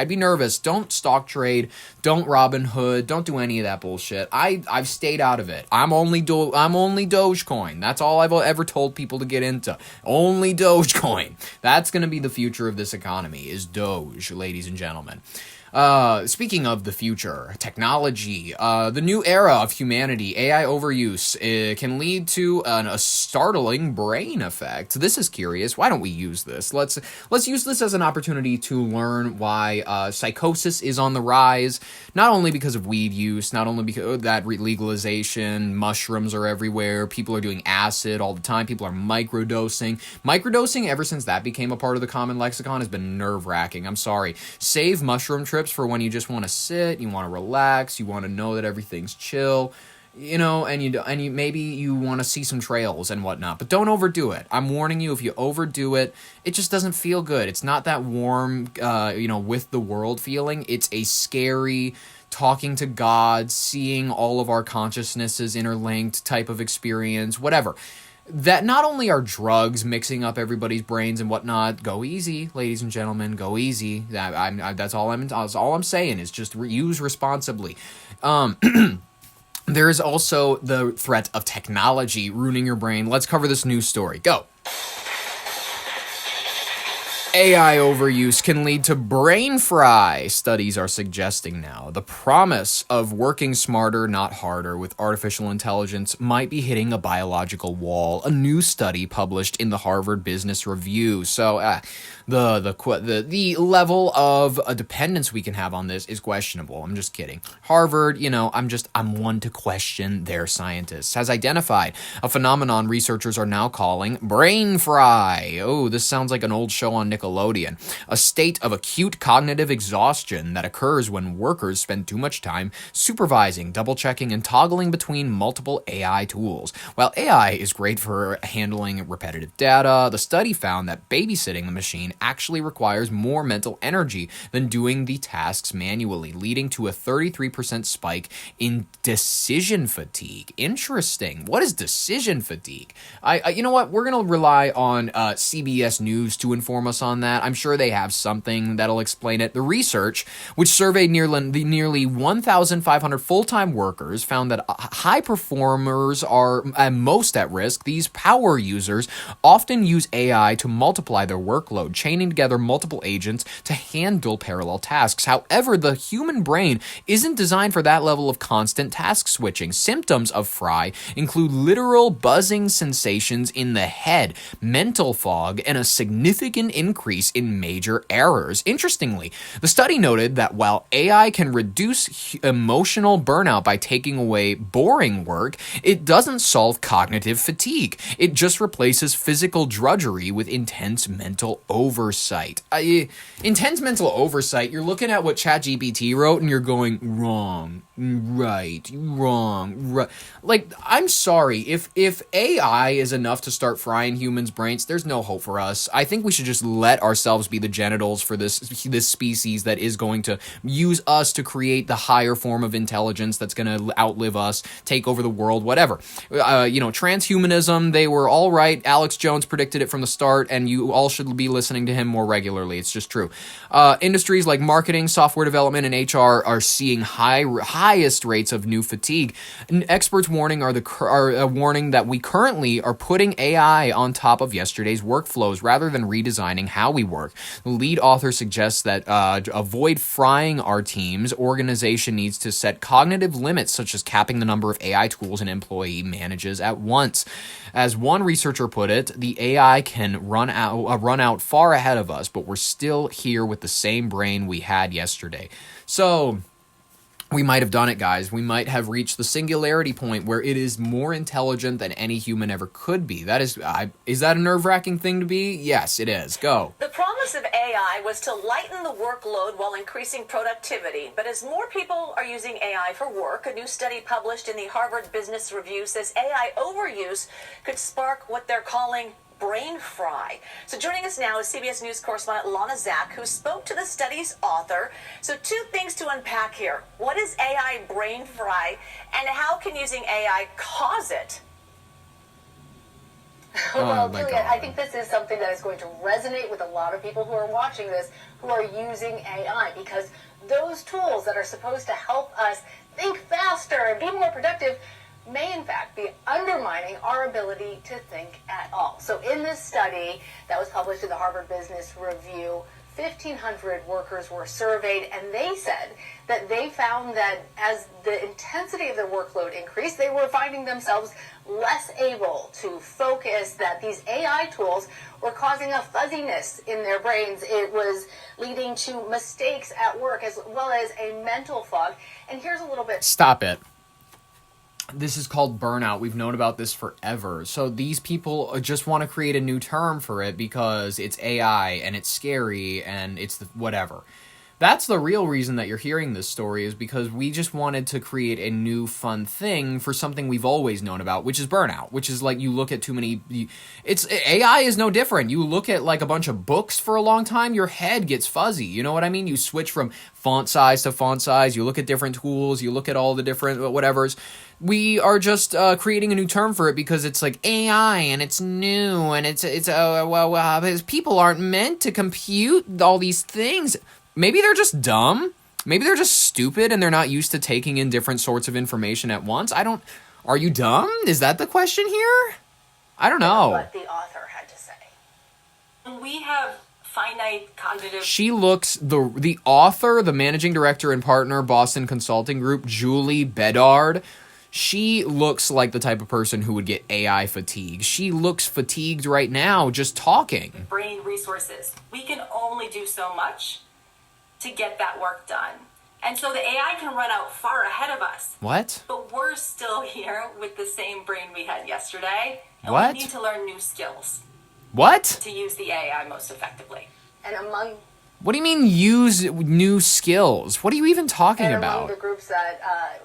Don't stock trade. Don't Robin Hood. Don't do any of that bullshit. I've stayed out of it. I'm only Dogecoin. That's all I've ever told people to get into. Only Dogecoin. That's going to be the future of this economy, is Doge, ladies and gentlemen. Speaking of the future, technology, the new era of humanity, AI overuse, can lead to a startling brain effect. This is curious. Why don't we use this? Let's use this as an opportunity to learn why psychosis is on the rise, not only because of weed use, not only because of that legalization, mushrooms are everywhere, people are doing acid all the time, people are microdosing. Microdosing, ever since that became a part of the common lexicon, has been nerve-wracking. I'm sorry. Save mushroom trips for when you just want to sit, you want to relax, you want to know that everything's chill, you know, and you maybe you want to see some trails and whatnot, but don't overdo it. I'm warning you, if you overdo it, it just doesn't feel good. It's not that warm, with the world feeling. It's a scary, talking to God, seeing all of our consciousnesses interlinked type of experience, whatever. That not only are drugs mixing up everybody's brains and whatnot. Go easy, ladies and gentlemen. Go easy. That's all I'm saying is just use responsibly. There is also the threat of technology ruining your brain. Let's cover this news story. Go. AI overuse can lead to brain fry, studies are suggesting now. The promise of working smarter, not harder, with artificial intelligence might be hitting a biological wall, a new study published in the Harvard Business Review. So, the level of dependence we can have on this is questionable. I'm just kidding. Harvard, I'm one to question their scientists, has identified a phenomenon researchers are now calling brain fry. Oh, this sounds like an old show on Nickelodeon. A state of acute cognitive exhaustion that occurs when workers spend too much time supervising, double-checking, and toggling between multiple AI tools. While AI is great for handling repetitive data, the study found that babysitting the machine actually requires more mental energy than doing the tasks manually, leading to a 33% spike in decision fatigue. Interesting. What is decision fatigue? You know what? We're going to rely on CBS News to inform us on that. I'm sure they have something that'll explain it. The research, which surveyed nearly 1,500 full-time workers, found that high performers are most at risk. These power users often use AI to multiply their workload, chaining together multiple agents to handle parallel tasks. However, the human brain isn't designed for that level of constant task switching. Symptoms of fry include literal buzzing sensations in the head, mental fog, and a significant increase in major errors. Interestingly, the study noted that while AI can reduce emotional burnout by taking away boring work, it doesn't solve cognitive fatigue. It just replaces physical drudgery with intense mental oversight. Intense mental oversight, you're looking at what ChatGPT wrote and you're going, wrong, right, wrong, right. Like, I'm sorry, if AI is enough to start frying humans' brains, there's no hope for us. I think we should just let ourselves be the genitals for this species that is going to use us to create the higher form of intelligence that's going to outlive us, take over the world, whatever. Transhumanism, they were all right. Alex Jones predicted it from the start, and you all should be listening to him more regularly. It's just true. Industries like marketing, software development, and HR are seeing highest rates of new fatigue. And experts warning warning that we currently are putting AI on top of yesterday's workflows rather than redesigning how we work. The lead author suggests that avoid frying our teams, organization needs to set cognitive limits such as capping the number of AI tools an employee manages at once. As one researcher put it, the AI can run out far ahead of us, but we're still here with the same brain we had yesterday. So we might have done it, guys. We might have reached the singularity point where it is more intelligent than any human ever could be. Is that a nerve-wracking thing to be? Yes, it is. Go. The promise of AI was to lighten the workload while increasing productivity. But as more people are using AI for work, a new study published in the Harvard Business Review says AI overuse could spark what they're calling brain fry. So joining us now is CBS News correspondent Lana Zak, who spoke to the study's author. So two things to unpack here. What is AI brain fry, and how can using AI cause it? Well, Juliet, I think this is something that is going to resonate with a lot of people who are watching this, who are using AI, because those tools that are supposed to help us think faster and be more productive may in fact be undermining our ability to think at all. So in this study that was published in the Harvard Business Review, 1,500 workers were surveyed, and they said that they found that as the intensity of their workload increased, they were finding themselves less able to focus, that these AI tools were causing a fuzziness in their brains. It was leading to mistakes at work as well as a mental fog. And here's a little bit... Stop it. This is called burnout. We've known about this forever. So these people just want to create a new term for it because it's AI and it's scary and it's whatever. That's the real reason that you're hearing this story, is because we just wanted to create a new fun thing for something we've always known about, which is burnout, which is like you look at too many... AI is no different. You look at like a bunch of books for a long time, your head gets fuzzy. You know what I mean? You switch from font size to font size. You look at different tools. You look at all the different whatevers. We are just creating a new term for it because it's like AI and it's new and it's people aren't meant to compute all these things. Maybe they're just dumb. Maybe they're just stupid and they're not used to taking in different sorts of information at once. Are you dumb? Is that the question here? I don't know. What the author had to say. We have finite cognitive... She looks, the author, the managing director and partner, Boston Consulting Group, Julie Bedard, She looks like the type of person who would get AI fatigue. She looks fatigued right now just talking. Brain resources. We can only do so much to get that work done. And so the AI can run out far ahead of us. What? But we're still here with the same brain we had yesterday. And What? we need to learn new skills. What? To use the AI most effectively. And among What do you mean use new skills? What are you even talking and about? among the groups that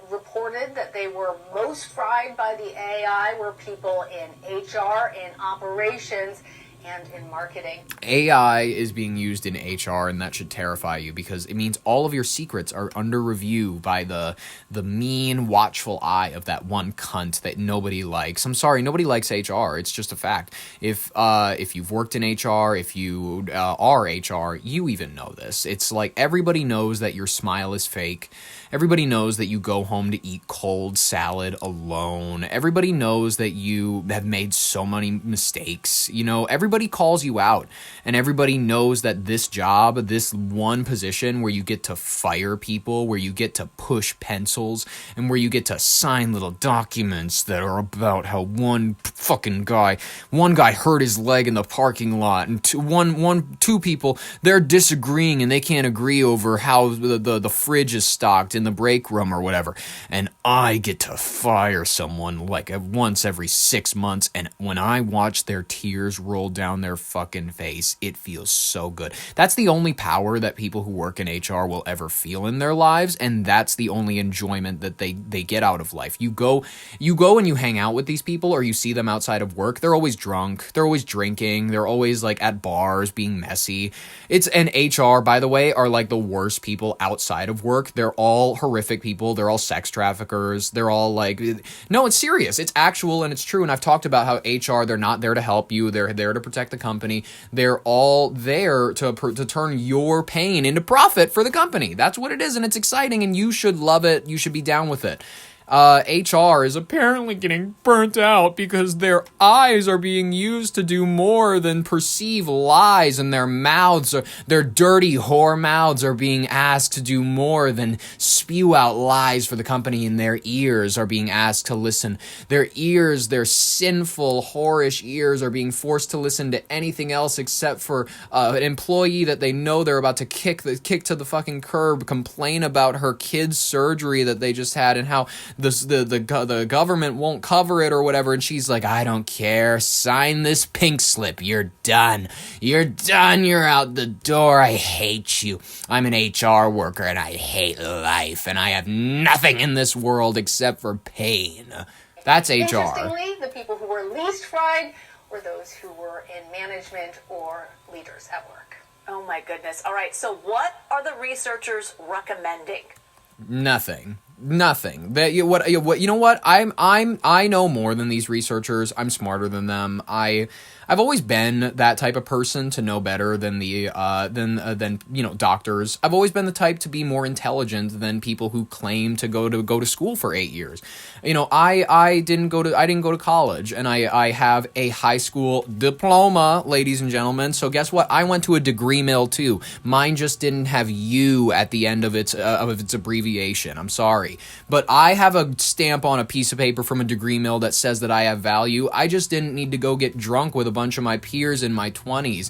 reported that they were most fried by the AI were people in HR, in operations, and in marketing. AI is being used in HR, and that should terrify you because it means all of your secrets are under review by the mean, watchful eye of that one cunt that nobody likes. I'm sorry, nobody likes HR. It's just a fact. If you've worked in HR, if you are HR, you even know this. It's like everybody knows that your smile is fake. Everybody knows that you go home to eat cold salad alone. Everybody knows that you have made so many mistakes. You know, everybody calls you out, and everybody knows that this job, this one position where you get to fire people, where you get to push pencils, and where you get to sign little documents that are about how one guy hurt his leg in the parking lot, and two people, they're disagreeing and they can't agree over how the fridge is stocked in the break room or whatever, and I get to fire someone like once every 6 months, and when I watch their tears roll down their fucking face, it feels so good. That's the only power that people who work in HR will ever feel in their lives, and that's the only enjoyment that they get out of life. You go and you hang out with these people, or you see them outside of work, they're always drunk, they're always drinking, they're always like at bars being messy. And HR, by the way, are like the worst people outside of work. They're all horrific people. They're all sex traffickers. They're all like, no, it's serious. It's actual and it's true. And I've talked about how HR, they're not there to help you. They're there to protect the company. They're all there to turn your pain into profit for the company. That's what it is. And it's exciting and you should love it. You should be down with it. HR is apparently getting burnt out because their eyes are being used to do more than perceive lies, and their mouths, their dirty whore mouths are being asked to do more than spew out lies for the company, and their ears are being asked to listen. Their ears, their sinful, whorish ears are being forced to listen to anything else except for an employee that they know they're about to kick to the fucking curb, complain about her kid's surgery that they just had and how the government won't cover it or whatever, and she's like, I don't care, sign this pink slip, you're done, you're out the door, I hate you, I'm an HR worker and I hate life, and I have nothing in this world except for pain. That's HR. Interestingly, the people who were least fried were those who were in management or leaders at work. Oh my goodness. All right, so what are the researchers recommending? Nothing. You know what? I know more than these researchers. I'm smarter than them. I've always been that type of person to know better than doctors. I've always been the type to be more intelligent than people who claim to go to school for 8 years. You know, I didn't go to college, and I have a high school diploma, ladies and gentlemen. So guess what? I went to a degree mill too. Mine just didn't have U at the end of its abbreviation. I'm sorry, but I have a stamp on a piece of paper from a degree mill that says that I have value. I just didn't need to go get drunk with a bunch of my peers in my 20s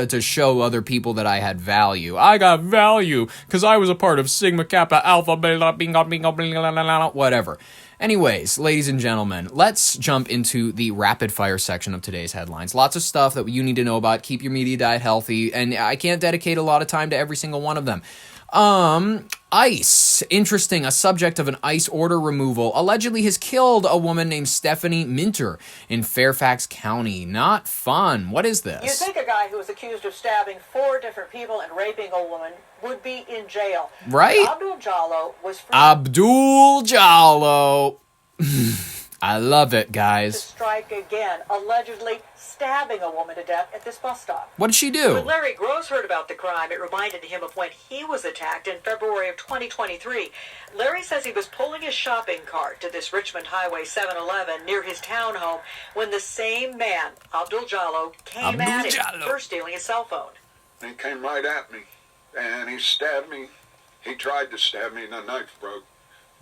to show other people that I had value. I got value because I was a part of Sigma Kappa Alpha Beta Bingo whatever. Anyways, ladies and gentlemen, let's jump into the rapid fire section of today's headlines. Lots of stuff that you need to know about. Keep your media diet healthy, and I can't dedicate a lot of time to every single one of them. ICE. Interesting. A subject of an ICE order removal allegedly has killed a woman named Stephanie Minter in Fairfax County. Not fun. What is this? You think a guy who was accused of stabbing 4 different people and raping a woman would be in jail. Right? Abdul Jallo was free. Abdul Jallo. I love it, guys. To strike again, allegedly stabbing a woman to death at this bus stop. What did she do? When Larry Gross heard about the crime, it reminded him of when he was attacked in February of 2023. Larry says he was pulling his shopping cart to this Richmond Highway 7-Eleven near his townhome when the same man, Abdul Jallo, came at him, first stealing his cell phone. He came right at me, and he stabbed me. He tried to stab me, and the knife broke.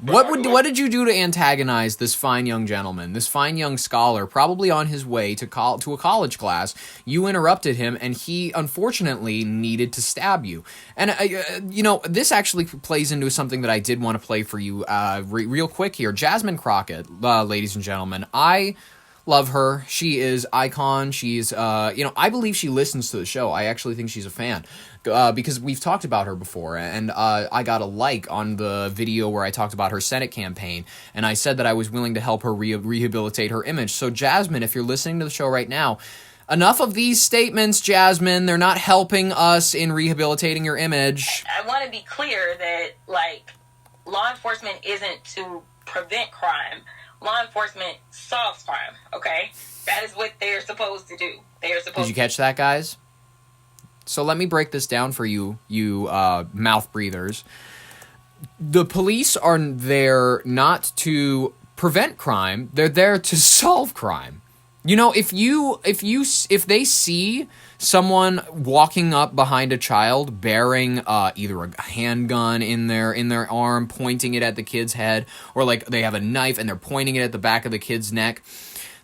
What did you do to antagonize this fine young gentleman, this fine young scholar, probably on his way to a college class? You interrupted him, and he unfortunately needed to stab you. And this actually plays into something that I did want to play for you real quick here. Jasmine Crockett, ladies and gentlemen, I love her. She is icon. She's I believe she listens to the show. I actually think she's a fan. Because we've talked about her before, and I got a like on the video where I talked about her Senate campaign, and I said that I was willing to help her rehabilitate her image. So, Jasmine, if you're listening to the show right now, enough of these statements, Jasmine. They're not helping us in rehabilitating your image. I want to be clear that, law enforcement isn't to prevent crime. Law enforcement solves crime, okay? That is what they're supposed to do. Did you catch that, guys? So let me break this down for you mouth breathers. The police are there not to prevent crime. They're there to solve crime. If they see someone walking up behind a child bearing either a handgun in their arm, pointing it at the kid's head, or they have a knife and they're pointing it at the back of the kid's neck,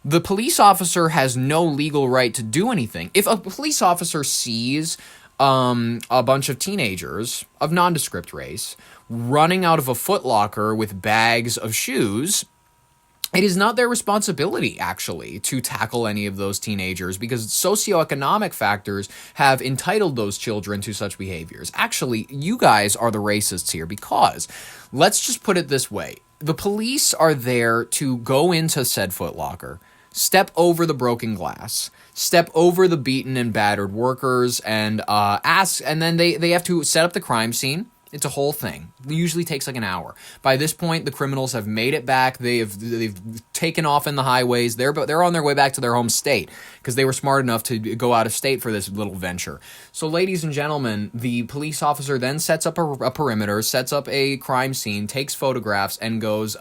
the police officer has no legal right to do anything. If a police officer sees a bunch of teenagers of nondescript race running out of a Foot Locker with bags of shoes, it is not their responsibility, actually, to tackle any of those teenagers because socioeconomic factors have entitled those children to such behaviors. Actually, you guys are the racists here because, let's just put it this way, the police are there to go into said Foot Locker, step over the broken glass, step over the beaten and battered workers, and and then they have to set up the crime scene. It's a whole thing. It usually takes an hour. By this point, the criminals have made it back. They've taken off in the highways. They're on their way back to their home state because they were smart enough to go out of state for this little venture. So, ladies and gentlemen, the police officer then sets up a perimeter, sets up a crime scene, takes photographs, and goes,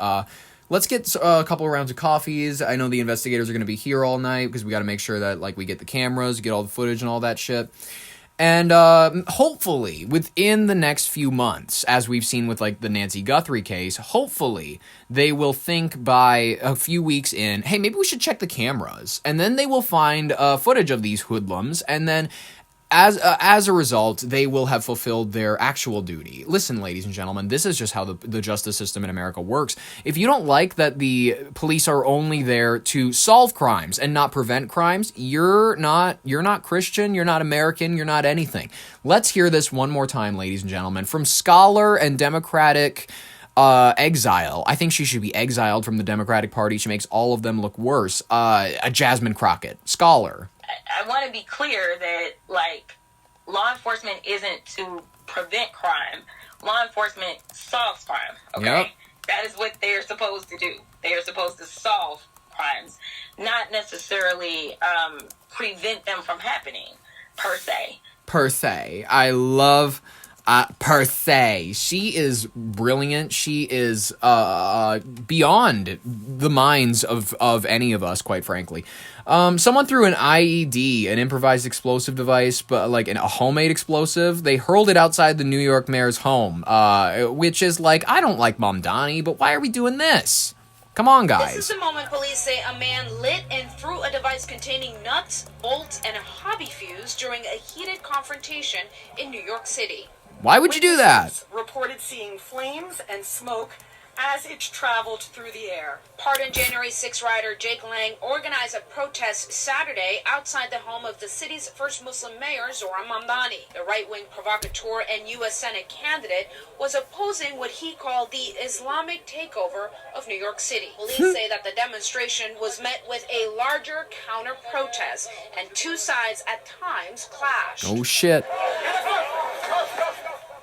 let's get a couple of rounds of coffees. I know the investigators are going to be here all night because we got to make sure that we get the cameras, get all the footage and all that shit. And hopefully, within the next few months, as we've seen with the Nancy Guthrie case, hopefully they will think by a few weeks in, hey, maybe we should check the cameras. And then they will find footage of these hoodlums, and then as a result, they will have fulfilled their actual duty. Listen, ladies and gentlemen, this is just how the justice system in America works. If you don't like that the police are only there to solve crimes and not prevent crimes, you're not Christian, you're not American, you're not anything. Let's hear this one more time, ladies and gentlemen, from scholar and Democratic exile. I think she should be exiled from the Democratic Party. She makes all of them look worse. Jasmine Crockett, scholar. I want to be clear that, law enforcement isn't to prevent crime. Law enforcement solves crime, okay? Yep. That is what they're supposed to do. They are supposed to solve crimes, not necessarily prevent them from happening, per se. Per se. I love... per se. She is brilliant. She is beyond the minds of any of us, quite frankly. Someone threw an IED, an improvised explosive device, but a homemade explosive. They hurled it outside the New York mayor's home, which is I don't like Mamdani, but why are we doing this? Come on, guys. This is the moment police say a man lit and threw a device containing nuts, bolts, and a hobby fuse during a heated confrontation in New York City. Why would you do that? Reported seeing flames and smoke as it traveled through the air. Pardon January 6 rider Jake Lang organized a protest Saturday outside the home of the city's first Muslim mayor, Zohran Mamdani. The right-wing provocateur and U.S. Senate candidate was opposing what he called the Islamic takeover of New York City. Police say that the demonstration was met with a larger counter-protest, and two sides at times clashed. Oh, shit.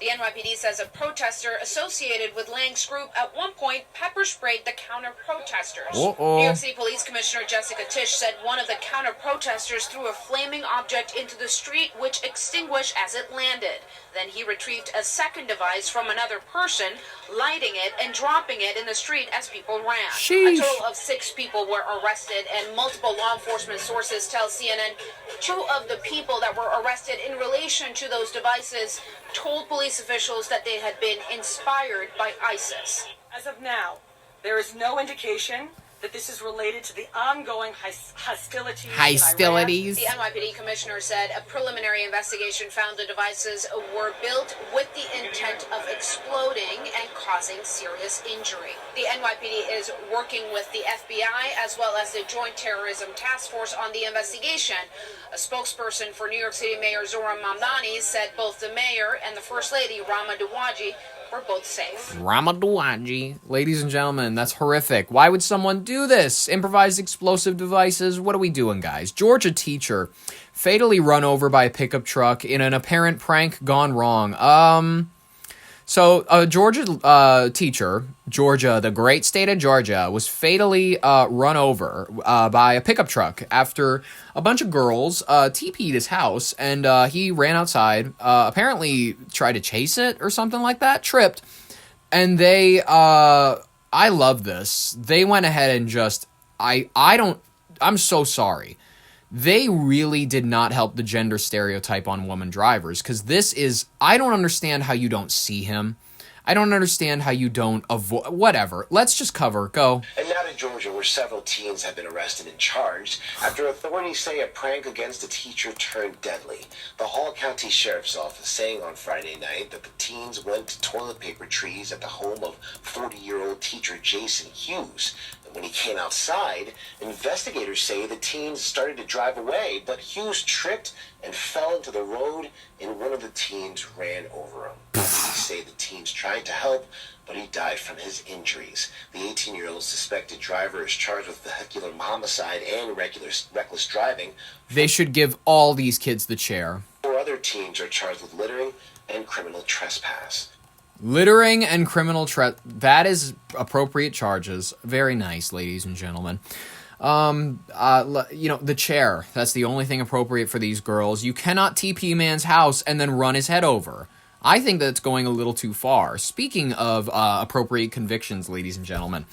The NYPD says a protester associated with Lang's group at one point pepper-sprayed the counter-protesters. Uh-oh. New York City Police Commissioner Jessica Tisch said one of the counter-protesters threw a flaming object into the street, which extinguished as it landed. Then he retrieved a second device from another person, lighting it and dropping it in the street as people ran. Sheesh. A total of 6 people were arrested, and multiple law enforcement sources tell CNN 2 of the people that were arrested in relation to those devices told police officials that they had been inspired by ISIS. As of now, there is no indication that this is related to the ongoing hostilities. Hostilities. The NYPD commissioner said a preliminary investigation found the devices were built with the intent of exploding and causing serious injury. The NYPD is working with the FBI as well as the Joint Terrorism Task Force on the investigation. A spokesperson for New York City Mayor Zohran Mamdani said both the mayor and the First Lady, Rama Dawaji, were both safe. Ramaduaji. Ladies and gentlemen, that's horrific. Why would someone do this? Improvised explosive devices? What are we doing, guys? Georgia teacher fatally run over by a pickup truck in an apparent prank gone wrong. So a Georgia teacher, Georgia, the great state of Georgia, was fatally run over by a pickup truck after a bunch of girls TP'd his house, and he ran outside, apparently tried to chase it or something like that, tripped, and they, I love this, they went ahead and just, I'm so sorry. They really did not help the gender stereotype on woman drivers, because this is, I don't understand how you don't see him. I don't understand how you don't avoid, whatever. Let's just cover, go. And now to Georgia, where several teens have been arrested and charged after authorities say a prank against a teacher turned deadly. The Hall County Sheriff's Office saying on Friday night that the teens went to toilet paper trees at the home of 40-year-old teacher Jason Hughes. When he came outside, investigators say the teens started to drive away, but Hughes tripped and fell into the road, and one of the teens ran over him. Police say the teens tried to help, but he died from his injuries. The 18-year-old suspected driver is charged with vehicular homicide and reckless driving. They should give all these kids the chair. 4 other teens are charged with littering and criminal trespass. Littering and criminal that is appropriate charges. Very nice, ladies and gentlemen. The chair. That's the only thing appropriate for these girls. You cannot TP a man's house and then run his head over. I think that's going a little too far. Speaking of appropriate convictions, ladies and gentlemen,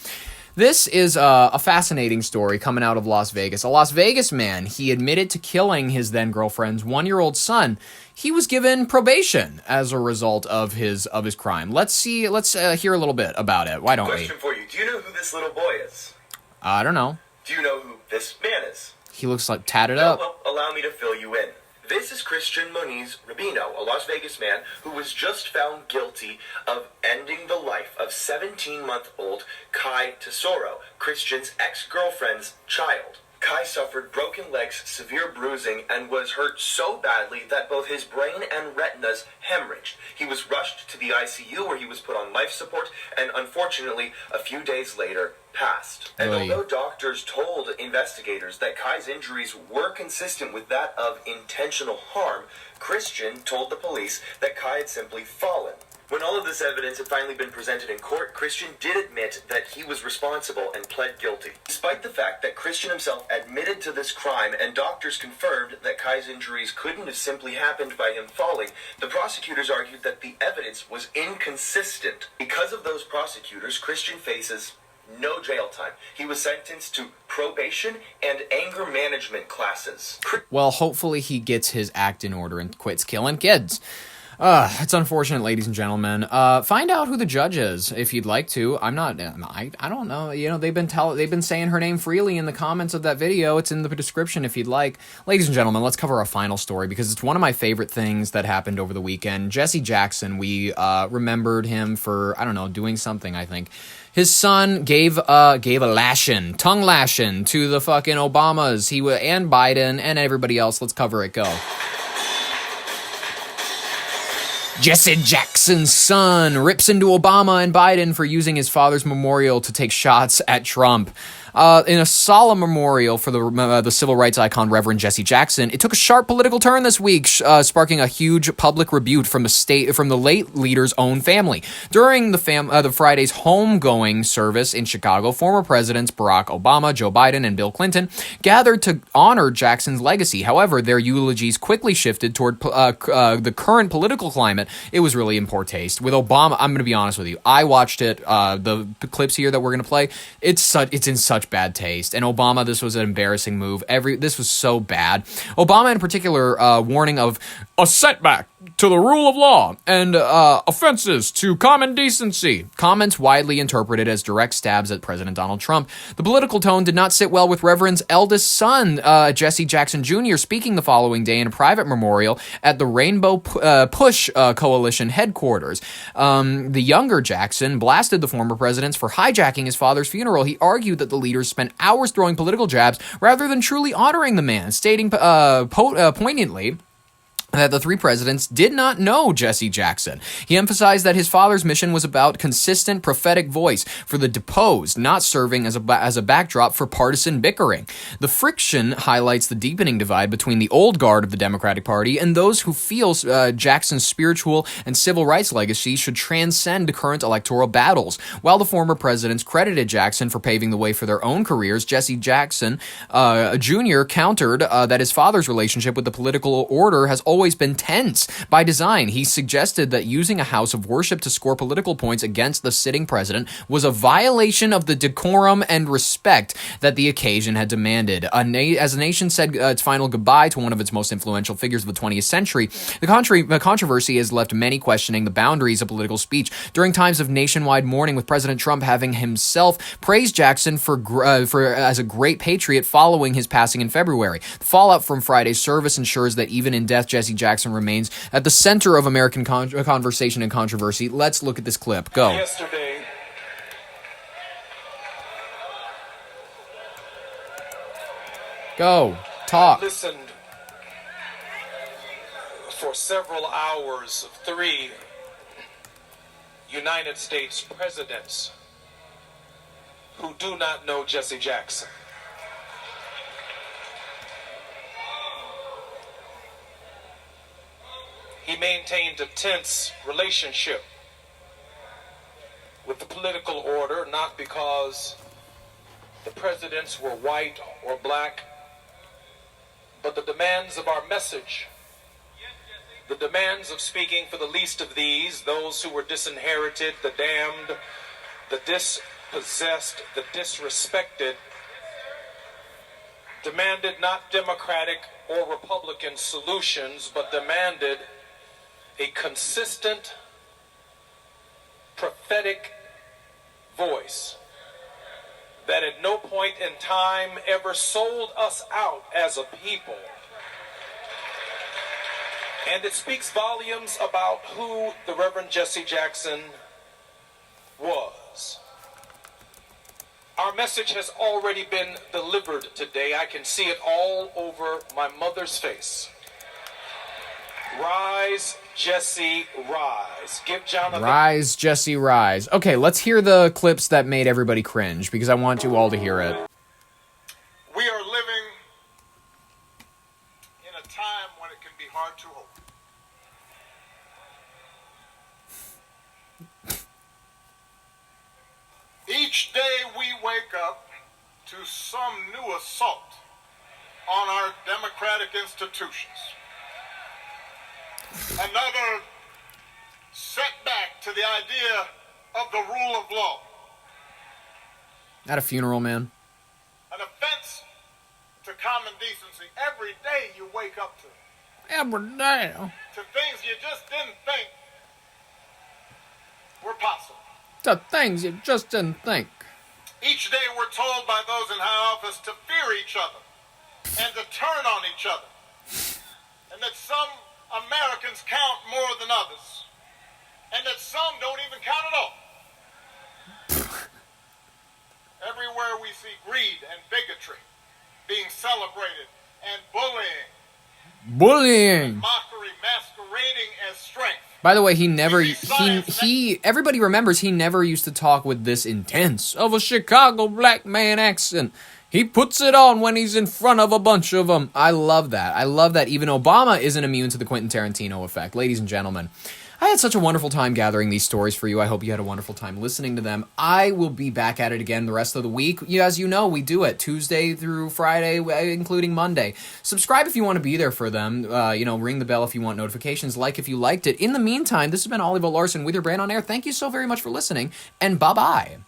this is a fascinating story coming out of Las Vegas. A Las Vegas man, he admitted to killing his then-girlfriend's 1-year-old son. He was given probation as a result of his crime. Let's hear a little bit about it. Why don't we? Question for you. Do you know who this little boy is? I don't know. Do you know who this man is? He looks like tatted up. Well, allow me to fill you in. This is Christian Moniz Rubino, a Las Vegas man who was just found guilty of ending the life of 17-month-old Kai Tesoro, Christian's ex-girlfriend's child. Kai suffered broken legs, severe bruising, and was hurt so badly that both his brain and retinas hemorrhaged. He was rushed to the ICU where he was put on life support and, unfortunately, a few days later, passed. And although doctors told investigators that Kai's injuries were consistent with that of intentional harm, Christian told the police that Kai had simply fallen. When all of this evidence had finally been presented in court, Christian did admit that he was responsible and pled guilty. Despite the fact that Christian himself admitted to this crime and doctors confirmed that Kai's injuries couldn't have simply happened by him falling, the prosecutors argued that the evidence was inconsistent. Because of those prosecutors, Christian faces no jail time. He was sentenced to probation and anger management classes. Well, hopefully he gets his act in order and quits killing kids. It's unfortunate, ladies and gentlemen. Find out who the judge is if you'd like to. I don't know. You know, they've been saying her name freely in the comments of that video. It's in the description if you'd like. Ladies and gentlemen, let's cover a final story because it's one of my favorite things that happened over the weekend. Jesse Jackson, we remembered him for, I don't know, doing something, I think. His son gave a tongue lashing to the fucking Obamas, and Biden and everybody else. Let's cover it. Go. Jesse Jackson's son rips into Obama and Biden for using his father's memorial to take shots at Trump. In a solemn memorial for the civil rights icon Reverend Jesse Jackson, it took a sharp political turn this week, sparking a huge public rebuke from the late leader's own family. During the Friday's homegoing service in Chicago, former presidents Barack Obama, Joe Biden, and Bill Clinton gathered to honor Jackson's legacy. However, their eulogies quickly shifted toward the current political climate. It was really in poor taste. With Obama, I'm going to be honest with you. I watched it. The clips here that we're going to play, it's in such bad taste. And Obama, this was an embarrassing move. This was so bad. Obama in particular, warning of a setback to the rule of law and offenses to common decency. Comments widely interpreted as direct stabs at President Donald Trump. The political tone did not sit well with Reverend's eldest son, Jesse Jackson Jr., speaking the following day in a private memorial at the Rainbow Push Coalition headquarters. The younger Jackson blasted the former presidents for hijacking his father's funeral. He argued that the leaders spent hours throwing political jabs rather than truly honoring the man, stating poignantly that the three presidents did not know Jesse Jackson. He emphasized that his father's mission was about consistent prophetic voice for the deposed, not serving as a backdrop for partisan bickering. The friction highlights the deepening divide between the old guard of the Democratic Party and those who feel Jackson's spiritual and civil rights legacy should transcend current electoral battles. While the former presidents credited Jackson for paving the way for their own careers, Jesse Jackson Jr. countered that his father's relationship with the political order has always been tense by design. He suggested that using a house of worship to score political points against the sitting president was a violation of the decorum and respect that the occasion had demanded. As the nation said its final goodbye to one of its most influential figures of the 20th century, the controversy has left many questioning the boundaries of political speech. During times of nationwide mourning, with President Trump having himself praised Jackson for as a great patriot following his passing in February. The fallout from Friday's service ensures that even in death, Jesse Jackson remains at the center of American conversation and controversy. Let's look at this clip. Go. Yesterday, Go. Talk. I listened for several hours of three United States presidents who do not know Jesse Jackson. He maintained a tense relationship with the political order, not because the presidents were white or black, but the demands of our message, the demands of speaking for the least of these, those who were disinherited, the damned, the dispossessed, the disrespected, demanded not Democratic or Republican solutions, but demanded a consistent, prophetic voice that at no point in time ever sold us out as a people. And it speaks volumes about who the Reverend Jesse Jackson was. Our message has already been delivered today. I can see it all over my mother's face. Rise, Jesse, rise. Give Jonathan... Rise, Jesse, rise. Okay, let's hear the clips that made everybody cringe, because I want you all to hear it. We are living in a time when it can be hard to hope. Each day we wake up to some new assault on our democratic institutions. Another setback to the idea of the rule of law. At a funeral, man. An offense to common decency every day you wake up to. Every day. To things you just didn't think were possible. To things you just didn't think. Each day we're told by those in high office to fear each other and to turn on each other. And that some Americans count more than others. And that some don't even count at all. Everywhere we see greed and bigotry being celebrated and bullying. Bullying. Mockery masquerading as strength. By the way, everybody remembers he never used to talk with this intense of a Chicago black man accent. He puts it on when he's in front of a bunch of them. I love that. I love that even Obama isn't immune to the Quentin Tarantino effect. Ladies and gentlemen, I had such a wonderful time gathering these stories for you. I hope you had a wonderful time listening to them. I will be back at it again the rest of the week. As you know, we do it Tuesday through Friday, including Monday. Subscribe if you want to be there for them. Ring the bell if you want notifications. Like if you liked it. In the meantime, this has been Oliver Larson with your Brain on Air. Thank you so very much for listening, and bye-bye.